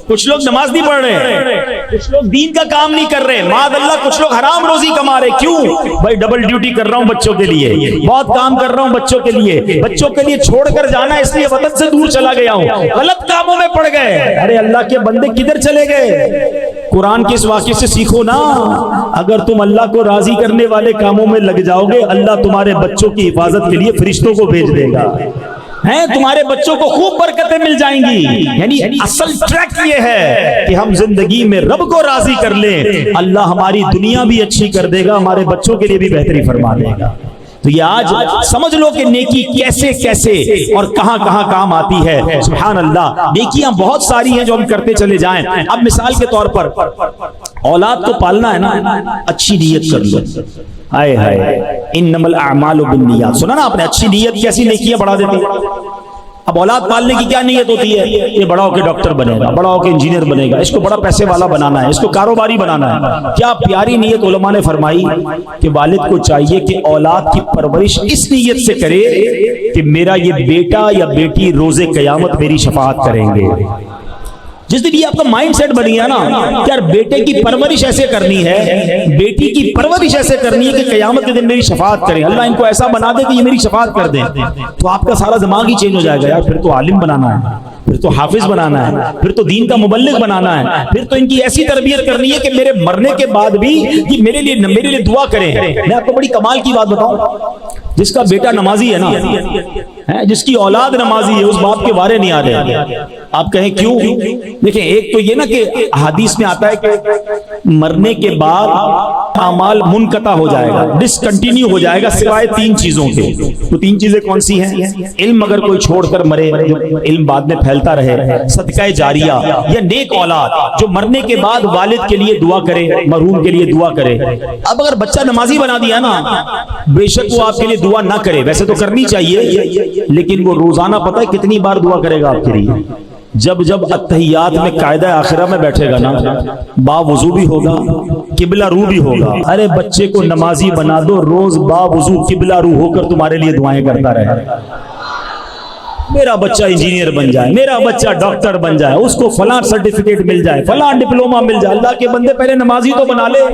Speaker 1: کچھ لوگ نماز نہیں پڑھ رہے، کچھ لوگ دین کا کام نہیں کر رہے، معاذ اللہ کچھ لوگ حرام روزی کما رہے. کیوں بھائی؟ ڈبل ڈیوٹی کر رہا ہوں بچوں کے لیے، بہت کام کر رہا ہوں بچوں کے لیے. بچوں کے لیے چھوڑ کر جانا اس لیے وطن سے دور چلا گیا ہوں، غلط کاموں میں پڑ گئے. ارے اللہ کے بندے کدھر چلے گئے؟ قرآن کے اس واقعے سے سیکھو نا. اگر تم اللہ کو راضی کرنے والے کاموں میں لگ جاؤ گے اللہ تمہارے بچوں کی حفاظت کے لیے فرشتوں کو بھیج دے گا. تمہارے بچوں کو خوب برکتیں مل جائیں گی. یعنی اصل ٹریک یہ ہے کہ ہم زندگی میں رب کو راضی کر لیں، اللہ ہماری دنیا بھی اچھی کر دے گا، ہمارے بچوں کے لیے بھی بہتری فرما دے گا. تو یہ آج سمجھ لو کہ نیکی کیسے کیسے اور کہاں کہاں کام آتی ہے. سبحان اللہ. نیکیاں بہت ساری ہیں جو ہم کرتے چلے جائیں. اب مثال کے طور پر اولاد کو پالنا ہے نا، اچھی نیت کر لو. ہائے ہائے انما الاعمال بالنیات. سنا نا آپ نے؟ اچھی نیت کیسی نیکیاں بڑھا دیتی ہے. اب اولاد پالنے کی کیا نیت ہوتی ہے؟ یہ بڑا ہو کے ڈاکٹر بنے گا، بڑا ہو کے انجینئر بنے گا، اس کو بڑا پیسے والا بنانا ہے، اس کو کاروباری بنانا ہے. کیا پیاری نیت علماء نے فرمائی کہ والد کو چاہیے کہ اولاد کی پرورش اس نیت سے کرے کہ میرا یہ بیٹا یا بیٹی روز قیامت میری شفاعت کریں گے. جس دن یہ آپ کا مائنڈ سیٹ بنی ہے نا کہ یار بیٹے کی پرورش ایسے کرنی ہے، بیٹی کی پرورش ایسے کرنی ہے کہ قیامت کے دن میری شفاعت کریں، اللہ ان کو ایسا بنا دے کہ یہ میری شفاعت کر دیں، تو آپ کا سارا دماغ ہی چینج ہو جائے گا. یار پھر تو عالم بنانا ہے، پھر تو حافظ بنانا ہے، پھر تو دین کا مبلغ بنانا ہے، پھر تو ان کی ایسی تربیت کرنی ہے کہ میرے مرنے کے بعد بھی یہ میرے لیے دعا کریں. میں آپ کو بڑی کمال کی بات بتاؤں، جس کا بیٹا نمازی ہے نا، جس کی اولاد نمازی ہے، اس باپ کے وارے نہیں آ رہے. آپ کہیں کیوں؟ دیکھیں ایک تو یہ نا کہ حدیث میں آتا ہے کہ مرنے کے بعد اعمال منقطع ہو جائے گا، ڈسکنٹینیو ہو جائے گا سوائے 3 چیزوں کے. تو 3 چیزیں کون سی ہیں؟ علم اگر کوئی چھوڑ کر مرے، جو علم بعد میں پھیلتا رہے، صدقہ جاریہ یا نیک اولاد جو مرنے کے بعد والد کے لیے دعا کرے، مرحوم کے لیے دعا کرے. اب اگر بچہ نمازی بنا دیا نا، بے شک وہ آپ کے لیے دعا نہ کرے، ویسے تو کرنی چاہیے، لیکن وہ روزانہ پتہ ہے کتنی بار دعا کرے گا آپ کے لیے. جب اتحیات میں قاعدہ آخرہ میں بیٹھے گا نا، با وضو بھی ہوگا، قبلہ رو بھی ہوگا. ارے بچے کو نمازی بنا دو، روز با وضو قبلہ رو ہو کر تمہارے لیے دعائیں کرتا رہے. میرا بچہ انجینئر بن جائے، میرا بچہ ڈاکٹر بن جائے، اس کو فلاں سرٹیفکیٹ مل جائے، فلاں ڈپلومہ مل جائے. اللہ کے بندے پہلے نمازی تو بنا لے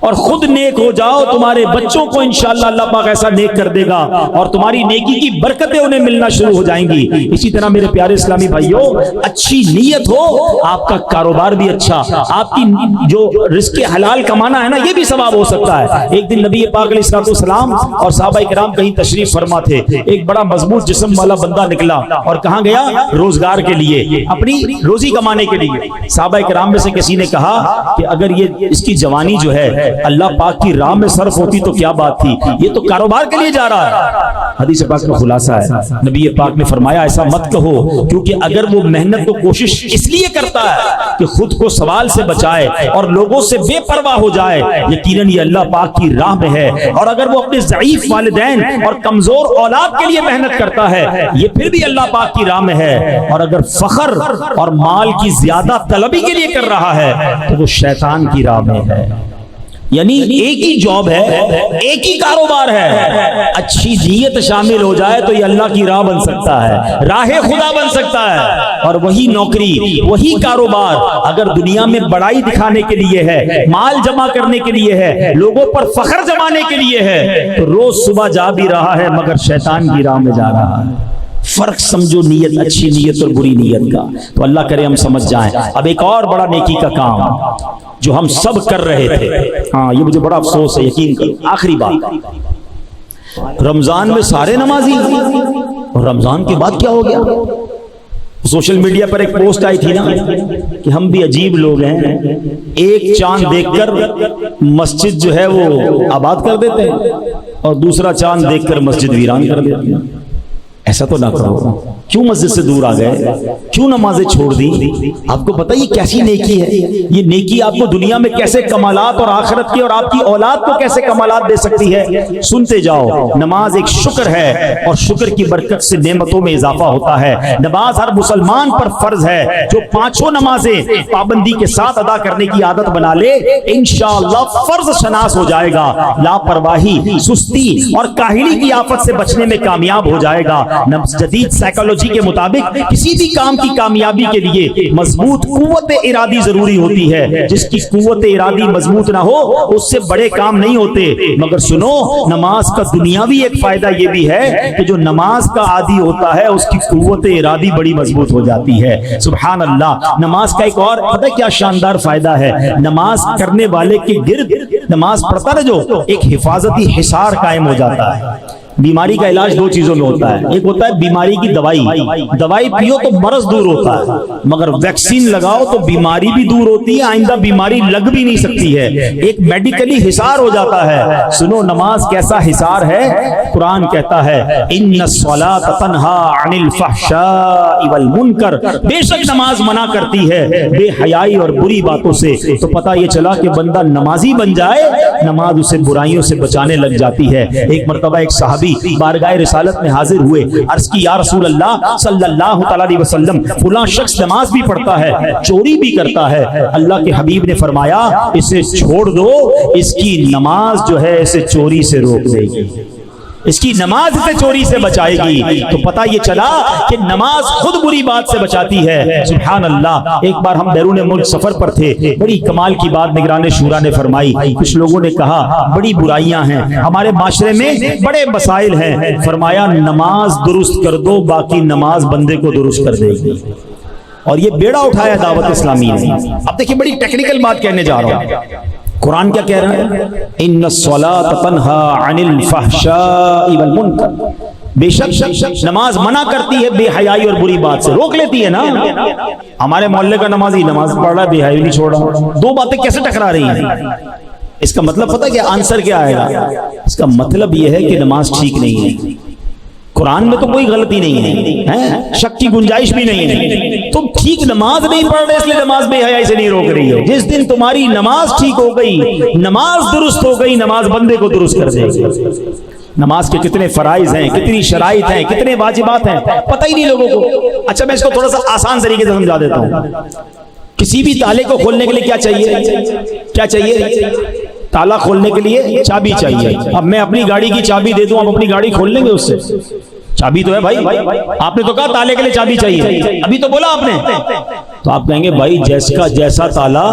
Speaker 1: اور خود نیک ہو جاؤ. تمہارے بچوں کو انشاءاللہ اللہ پاک ایسا نیک کر دے گا اور تمہاری نیکی کی برکتیں انہیں ملنا شروع ہو جائیں گی. اسی طرح میرے پیارے اسلامی بھائیوں، اچھی نیت ہو، آپ کا کاروبار بھی اچھا، آپ کی جو رزق حلال کمانا ہے نا، یہ بھی ثواب ہو سکتا ہے. ایک دن نبی پاک علیہ السلام اور صحابہ کرام کہیں تشریف فرما تھے. ایک بڑا مضبوط جسم والا بندہ نکلا اور کہاں گیا؟ روزگار کے لیے، اپنی روزی کمانے کے لیے. صحابہ کرام میں سے کسی نے کہا کہ اگر یہ اس کی جوانی جو ہے اللہ پاک کی راہ میں صرف ہوتی تو کیا بات تھی، یہ تو کاروبار کے لیے جا رہا ہے. حدیث پاک کا خلاصہ ہے، نبی پاک نے فرمایا ایسا مت کہو، کیونکہ اگر وہ محنت کو کوشش اس لیے کرتا ہے کہ خود کو سوال سے بچائے اور لوگوں سے بے پرواہ ہو جائے، یقیناً یہ اللہ پاک کی راہ میں ہے. اور اگر وہ اپنے ضعیف والدین اور کمزور اولاد کے لیے محنت کرتا ہے، یہ پھر بھی اللہ پاک کی راہ میں ہے. اور اگر فخر اور مال کی زیادہ طلبی کے لیے کر رہا ہے تو وہ شیطان کی راہ میں ہے. یعنی ایک ہی جاب ہے، ایک ہی کاروبار ہے، اچھی نیت شامل ہو جائے تو یہ اللہ کی راہ بن سکتا ہے، راہ خدا بن سکتا ہے. اور وہی نوکری، وہی کاروبار اگر دنیا میں بڑائی دکھانے کے لیے ہے، مال جمع کرنے کے لیے ہے، لوگوں پر فخر جمانے کے لیے ہے، تو روز صبح جا بھی رہا ہے مگر شیطان کی راہ میں جا رہا ہے. فرق سمجھو نیت، اچھی نیت اور بری نیت کا. تو اللہ کرے ہم سمجھ جائیں. اب ایک اور بڑا نیکی کا کام جو ہم سب کر رہے تھے، ہاں یہ مجھے بڑا افسوس ہے، یقین کرو. آخری بات، رمضان میں سارے نمازی، اور رمضان کے بعد کیا ہو گیا؟ سوشل میڈیا پر ایک پوسٹ آئی تھی نا کہ ہم بھی عجیب لوگ ہیں، ایک چاند دیکھ کر مسجد جو ہے وہ آباد کر دیتے ہیں اور دوسرا چاند دیکھ کر مسجد ویران کر دیتے ہیں. ایسا تو نہ کرو. کیوں مسجد سے دور آ گئے؟ کیوں نمازیں چھوڑ دی؟ آپ کو پتہ یہ کیسی نیکی ہے؟ یہ نیکی آپ کو دنیا میں کیسے کمالات اور آخرت کی اور آپ کی اولاد کو کیسے کمالات دے سکتی ہے؟ سنتے جاؤ. نماز ایک شکر ہے اور شکر کی برکت سے نعمتوں میں اضافہ ہوتا ہے. نماز ہر مسلمان پر فرض ہے. جو 5 نمازیں پابندی کے ساتھ ادا کرنے کی عادت بنا لے، انشاءاللہ فرض شناس ہو جائے گا، لاپرواہی، سستی اور کاہلی کی آفت سے بچنے میں کامیاب ہو جائے گا. جدید سائیکالوجی کے مطابق کسی بھی کام کی کامیابی کے لیے مضبوط قوت ارادی ضروری ہوتی ہے. جس کی قوت ارادی مضبوط نہ ہو اس سے بڑے کام نہیں ہوتے. مگر سنو، نماز کا دنیاوی ایک فائدہ یہ بھی ہے کہ جو نماز کا عادی ہوتا ہے اس کی قوت ارادی بڑی مضبوط ہو جاتی ہے. سبحان اللہ. نماز کا ایک اور پتہ کیا شاندار فائدہ ہے؟ نماز کرنے والے کے گرد نماز پڑھتا ہے جو ایک حفاظتی حصار قائم ہو جاتا ہے. بیماری کا علاج 2 چیزوں میں ہوتا ہے. ایک ہوتا ہے بیماری کی دوائی پیو تو مرض دور ہوتا ہے، مگر ویکسین لگاؤ تو بیماری بھی دور ہوتی ہے، آئندہ بیماری لگ بھی نہیں سکتی ہے. ایک میڈیکلی حصار ہو جاتا ہے. سنو نماز کیسا حصار ہے؟ قرآن کہتا ہے ان الصلاۃ تنہی عن الفحشاء والمنکر، بے شک نماز منع کرتی ہے بے حیائی اور بری باتوں سے. تو پتہ یہ چلا کہ بندہ نمازی بن جائے، نماز اسے برائیوں سے بچانے لگ جاتی ہے. ایک مرتبہ ایک صحابی بارگاہ رسالت میں حاضر ہوئے، عرض کی یا رسول اللہ صلی اللہ تعالی علیہ وسلم، فلاں شخص نماز بھی پڑھتا ہے، چوری بھی کرتا ہے. اللہ کے حبیب نے فرمایا اسے چھوڑ دو، اس کی نماز جو ہے اسے چوری سے روک دے گی، اس کی نماز اسے چوری سے بچائے گی. تو پتہ یہ چلا کہ نماز خود بری بات سے بچاتی ہے. سبحان اللہ. ایک بار ہم بیرون ملک سفر پر تھے، بڑی کمال کی بات نگران شورا نے فرمائی. کچھ لوگوں نے کہا بڑی برائیاں ہیں ہمارے معاشرے میں، بڑے مسائل ہیں. فرمایا نماز درست کر دو، باقی نماز بندے کو درست کر دے گی. اور یہ بیڑا اٹھایا دعوت اسلامی نے. اب دیکھیں بڑی ٹیکنیکل بات کہنے جا رہا ہوں. قرآن کیا کہہ رہا ہے؟ ان الصلاۃ تنہی عن الفحشاء والمنکر، بے شک نماز منع کرتی ہے بے حیائی اور بری بات سے، روک لیتی ہے نا. ہمارے محلے کا نمازی نماز پڑھ رہا ہے، بے حیائی نہیں چھوڑ رہا. 2 باتیں کیسے ٹکرا رہی ہیں؟ اس کا مطلب پتہ کیا آنسر کیا آئے گا؟ اس کا مطلب یہ ہے کہ نماز ٹھیک نہیں ہے. قرآن میں تو کوئی غلطی نہیں ہے، شک کی گنجائش بھی نہیں ہے. تم ٹھیک نماز نہیں پڑھ رہے اس لیے نماز بے حیائی سے نہیں روک رہی ہے. جس دن تمہاری نماز ٹھیک ہو گئی، نماز درست ہو گئی، نماز بندے کو درست کر دے گی. نماز کے کتنے فرائض ہیں، کتنی شرائط ہیں، کتنے واجبات ہیں، پتہ ہی نہیں لوگوں کو. اچھا میں اس کو تھوڑا سا آسان طریقے سے سمجھا دیتا ہوں. کسی بھی تالے کو کھولنے کے لیے کیا چاہیے؟ کیا چاہیے؟ تالا کھولنے کے لیے چابی چاہیے. اب میں اپنی گاڑی کی چابی دے دوں، آپ اپنی گاڑی کھول لیں گے اس سے؟ چابی تو ہے بھائی. آپ نے تو کہا تالے کے لیے چابی چاہیے، ابھی تو بولا آپ نے. تو آپ کہیں گے بھائی جیسا تالا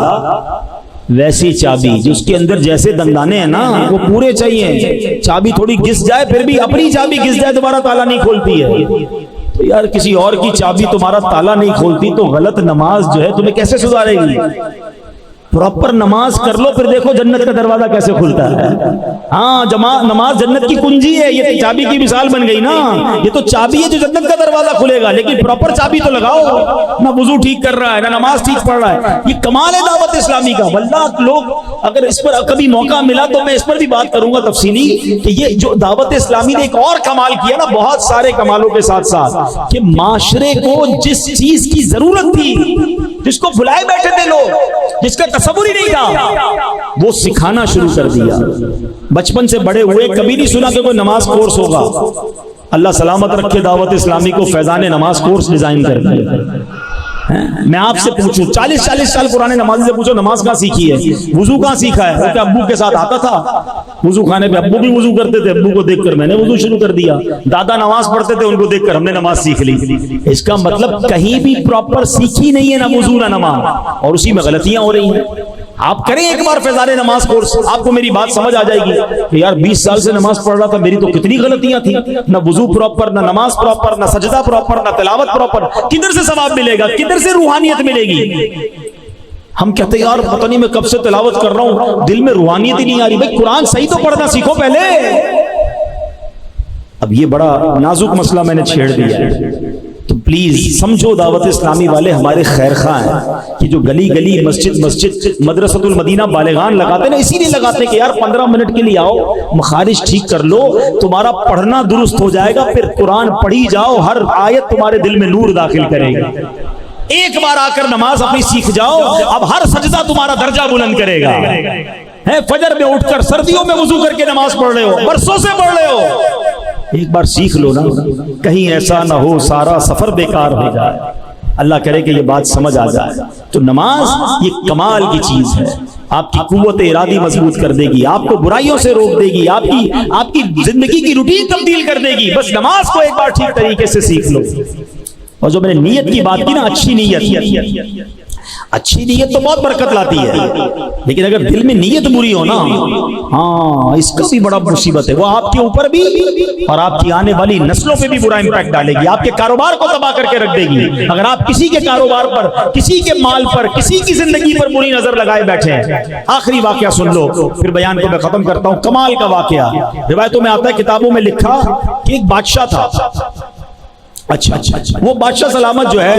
Speaker 1: ویسی چابی، جس کے اندر جیسے دندانے ہیں نا وہ پورے چاہیے. چابی تھوڑی گھس جائے پھر بھی اپنی چابی گھس جائے دوبارہ تالا نہیں کھولتی ہے. تو یار کسی اور کی چابی تمہارا تالا نہیں کھولتی تو غلط نماز جو ہے تمہیں کیسے سدھارے گی؟ پراپر نماز کر لو پھر دیکھو جنت کا دروازہ کیسے کھلتا ہے. ہاں نماز جنت کی کنجی ہے. یہ تو چابی کی مثال بن گئی نا. یہ تو چابی ہے جو جنت کا دروازہ کھلے گا، لیکن پراپر چابی تو لگاؤ. نہ وضو ٹھیک کر رہا ہے، نہ نماز ٹھیک پڑھ رہا ہے. یہ کمال ہے دعوت اسلامی کا. واللہ لوگ اگر اس پر کبھی موقع ملا تو میں اس پر بھی بات کروں گا تفصیلی کہ یہ جو دعوت اسلامی نے ایک اور کمال کیا نا، بہت سارے کمالوں کے ساتھ ساتھ، کہ معاشرے کو جس چیز کی ضرورت تھی، جس کو بھلائے بیٹھے تھے لوگ، جس کا تصور ہی نہیں تھا، وہ سکھانا شروع کر دیا. بچپن سے بڑے ہوئے کبھی نہیں سنا کہ کوئی نماز کورس ہوگا. اللہ سلامت رکھے دعوت اسلامی کو فیضان نماز کورس ڈیزائن کر دیا. میں آپ سے پوچھوں 40 سال پرانے نمازی سے پوچھو نماز کہاں سیکھی ہے، وضو کہاں سیکھا ہے؟ کہ ابو کے ساتھ آتا تھا وضو خانے پہ، ابو بھی وضو کرتے تھے، ابو کو دیکھ کر میں نے وضو شروع کر دیا. دادا نماز پڑھتے تھے، ان کو دیکھ کر ہم نے نماز سیکھ لی. اس کا مطلب کہیں بھی پراپر سیکھی نہیں ہے، نہ وضو نہ نماز، اور اسی میں غلطیاں ہو رہی ہیں. آپ کریں ایک بار فیضان نماز کورس، آپ کو میری بات سمجھ آ جائے گی کہ یار 20 سال سے نماز پڑھ رہا تھا، میری تو کتنی غلطیاں تھیں. نہ وضو پراپر، نہ نماز پراپر، نہ سجدہ پراپر، نہ تلاوت پراپر. کدھر سے ثواب ملے گا؟ کدھر سے روحانیت ملے گی؟ ہم کہتے ہیں یار پتہ نہیں میں کب سے تلاوت کر رہا ہوں، دل میں روحانیت ہی نہیں آ رہی. بھائی قرآن صحیح تو پڑھنا سیکھو پہلے. اب یہ بڑا نازک مسئلہ میں نے چھیڑ دیا ہے، تو پلیز سمجھو دعوت اسلامی والے ہمارے خیر خواہ ہیں کہ جو گلی گلی مسجد مدرسۃ المدینہ بالغان لگاتے ہیں نا، اسی لیے لگاتے ہیں کہ یار 15 منٹ کے لیے آؤ، مخارج ٹھیک کر لو، تمہارا پڑھنا درست ہو جائے گا، پھر قرآن پڑھی جاؤ، ہر آیت تمہارے دل میں نور داخل کرے گا. ایک بار آ کر نماز اپنی سیکھ جاؤ، اب ہر سجدہ تمہارا درجہ بلند کرے گا. فجر میں اٹھ کر سردیوں میں وضو کر کے نماز پڑھ رہے ہو، برسوں سے پڑھ رہے ہو، ایک بار سیکھ لو نا، کہیں ایسا نہ ہو سارا سفر بیکار ہو جائے. اللہ کرے کہ یہ بات سمجھ آ جائے. تو نماز یہ کمال کی چیز ہے، آپ کی قوت ارادی مضبوط کر دے گی، آپ کو برائیوں سے روک دے گی، آپ کی زندگی کی روٹین تبدیل کر دے گی. بس نماز کو ایک بار ٹھیک طریقے سے سیکھ لو. اور جو میں نے نیت کی بات کی نا، اچھی نیت تو بہت برکت لاتی ہے، لیکن اگر دل میں نیت بری ہو نا، ہاں اس کا بھی بڑا مصیبت ہے. وہ آپ کے اوپر بھی اور آپ کی آنے والی نسلوں پہ بھی برا امپیکٹ ڈالے گی، آپ کے کاروبار کو تباہ کر کے رکھ دے گی. اگر آپ کسی کے کاروبار پر، کسی کے مال پر، کسی کی زندگی پر بری نظر لگائے بیٹھے ہیں. آخری واقعہ سن لو پھر بیان کو میں ختم کرتا ہوں. کمال کا واقعہ روایتوں میں آتا ہے، کتابوں میں لکھا کہ ایک بادشاہ تھا. اچھا وہ بادشاہ سلامت جو ہے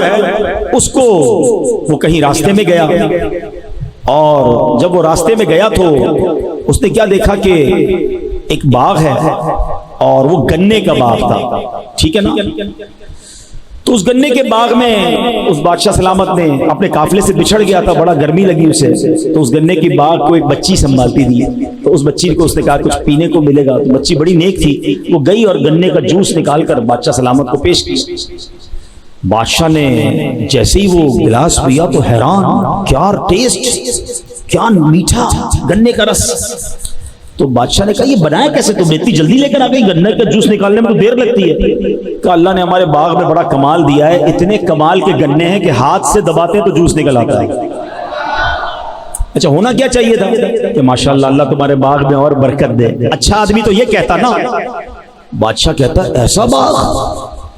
Speaker 1: اس کو وہ کہیں راستے میں گیا، اور جب وہ راستے میں گیا تو اس نے کیا دیکھا کہ ایک باغ ہے اور وہ گنے کا باغ تھا. ٹھیک ہے نا؟ تو اس گنے کے باغ میں اس بادشاہ سلامت نے اپنے قافلے سے بچھڑ گیا تھا، بڑا گرمی لگی اسے. تو اس گنے کے باغ کو ایک بچی سنبھالتی تھی. تو اس بچی کو اس نے کہا کچھ پینے کو ملے گا. تو بچی بڑی نیک تھی، وہ گئی اور گنے کا جوس نکال کر بادشاہ سلامت کو پیش کی. بادشاہ نے جیسے ہی وہ گلاس پیا تو حیران، کیا ٹیسٹ، کیا میٹھا گنے کا رس. تو بادشاہ نے کہا یہ بنایا کیسے تم نے؟ اتنی جلدی لے کر آ گئی، گنے کا جوس نکالنے میں تو دیر لگتی ہے. کہ اللہ نے ہمارے باغ میں بڑا کمال دیا ہے، اتنے کمال کے گنے ہیں کہ ہاتھ سے دباتے ہیں تو جوس نکل آتا ہے. اچھا ہونا کیا چاہیے تھا کہ ماشاءاللہ اللہ تمہارے باغ میں اور برکت دے. اچھا آدمی تو یہ کہتا نا. بادشاہ کہتا ایسا باغ،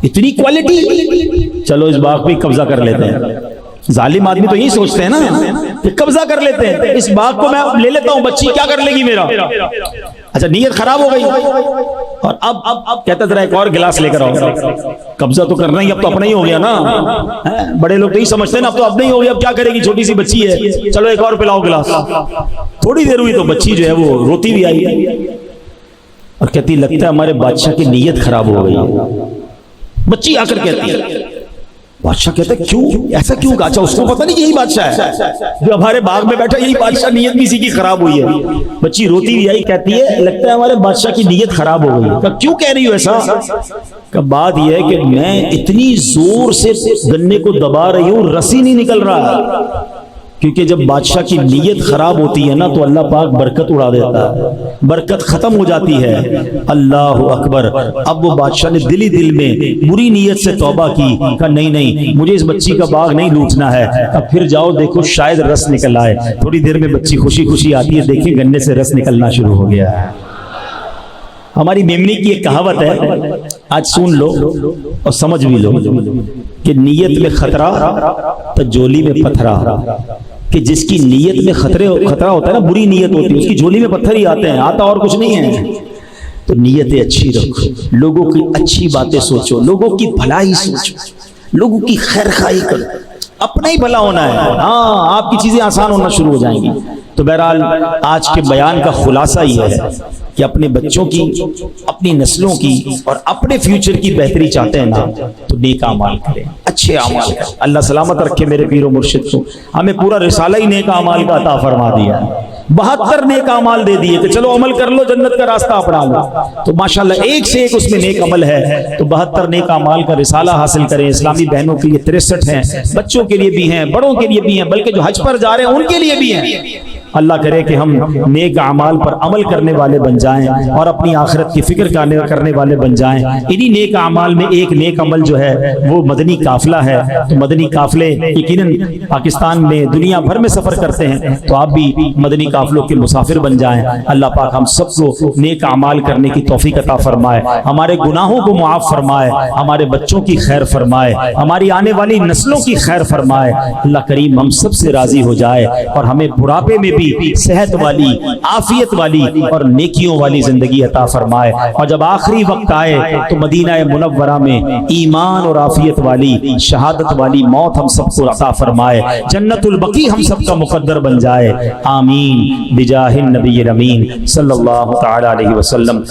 Speaker 1: اتنی کوالٹی، چلو اس باغ پہ قبضہ کر لیتے ہیں. ظالم آدمی تو یہی سوچتے ہیں نا کہ قبضہ کر لیتے ہیں، اس باغ کو میں لے لیتا ہوں، بچی کیا کر لے گی میرا. اچھا نیت خراب ہو گئی اور اب کہتا ذرا ایک اور گلاس لے کر آؤ، قبضہ تو کرنا ہی اب تو اپنا ہی ہو گیا نا. بڑے لوگ تو ہی سمجھتے ہیں نا اب تو اپنا ہی ہو گیا، اب کیا کرے گی چھوٹی سی بچی ہے، چلو ایک اور پلاؤ گلاس. تھوڑی دیر ہوئی تو بچی جو ہے وہ روتی بھی آئی اور کہتی لگتا ہے ہمارے بادشاہ کی نیت خراب ہو گئی. بچی آ کر کہتی ہے، بادشاہ کہتا ہے کیوں ایسا کیوں؟ اچھا اس کو پتہ نہیں یہی بادشاہ ہے جو ہمارے باغ میں بیٹھا، یہی بادشاہ، نیت بھی اسی کی خراب ہوئی ہے. بچی روتی بھی آئی، کہتی ہے لگتا ہے ہمارے بادشاہ کی نیت خراب ہو گئی. کہ کیوں کہہ رہی ہو ایسا؟ کہ بات یہ ہے کہ میں اتنی زور سے گنے کو دبا رہی ہوں، رسی نہیں نکل رہا. کیونکہ جب بادشاہ کی نیت خراب ہوتی ہے نا تو اللہ پاک برکت اڑا دیتا ہے، برکت ختم ہو جاتی ہے. اللہ اکبر. اب وہ بادشاہ نے دل ہی دل میں بری نیت سے توبہ کی، کہا نہیں مجھے اس بچی کا باغ نہیں لوٹنا ہے. اب پھر جاؤ دیکھو شاید رس نکل آئے. تھوڑی دیر میں بچی خوشی خوشی آتی ہے، دیکھیں گنے سے رس نکلنا شروع ہو گیا ہے. ہماری میمنی کی ایک کہاوت ہے، آج سن لو اور سمجھ بھی لو کہ نیت میں خطرہ تو جولی میں پتھرا. کہ جس کی نیت میں خطرہ ہوتا ہے نا، بری نیت ہوتی ہے، اس کی جولی میں پتھر ہی آتے ہیں، آتا اور کچھ نہیں ہے. تو نیتیں اچھی رکھو، لوگوں کی اچھی باتیں سوچو، لوگوں کی بھلائی سوچو، لوگوں کی خیر خواہی کرو، اپنا ہی بھلا ہونا ہے. ہاں آپ کی چیزیں آسان ہونا شروع ہو جائیں گی. تو بہرحال آج کے بیان کا خلاصہ یہ ہے کہ اپنے بچوں کی، اپنی نسلوں کی اور اپنے فیوچر کی بہتری چاہتے ہیں نا تو نیک اعمال کریں، اچھے اعمال کریں. اللہ سلامت رکھے میرے پیر و مرشد کو. ہمیں پورا رسالہ ہی نیک اعمال کا عطا فرما دیا ہے. 72 نیک اعمال دے دیے کہ چلو عمل کر لو، جنت کا راستہ اپنا لو. تو ماشاءاللہ ایک سے ایک اس میں نیک عمل ہے. تو 72 نیک اعمال کا رسالہ حاصل کریں. اسلامی بہنوں کے لیے 63 ہیں، بچوں کے لیے بھی ہیں، بڑوں کے لیے بھی ہیں، بلکہ جو حج پر جا رہے ہیں ان کے لیے بھی ہیں. اللہ کرے کہ ہم نیک اعمال پر عمل کرنے والے بن جائیں اور اپنی آخرت کی فکر کرنے والے بن جائیں. انہی نیک اعمال میں ایک نیک عمل جو ہے وہ مدنی قافلہ ہے. تو مدنی قافلے یقیناً پاکستان میں دنیا بھر میں سفر کرتے ہیں، تو آپ بھی مدنی قافلوں کے مسافر بن جائیں. اللہ پاک ہم سب کو نیک اعمال کرنے کی توفیق عطا فرمائے، ہمارے گناہوں کو معاف فرمائے، ہمارے بچوں کی خیر فرمائے، ہماری آنے والی نسلوں کی خیر فرمائے. اللہ کریم ہم سب سے راضی ہو جائے اور ہمیں بڑھاپے میں بھی صحت والی، عافیت والی اور نیکیوں والی زندگی عطا فرمائے. اور جب آخری وقت آئے تو مدینہ منورہ میں ایمان اور عافیت والی، شہادت والی موت ہم سب کو عطا فرمائے. جنت البقیع ہم سب کا مقدر بن جائے. آمین بجاہ النبی الامین صلی اللہ تعالی علیہ وسلم.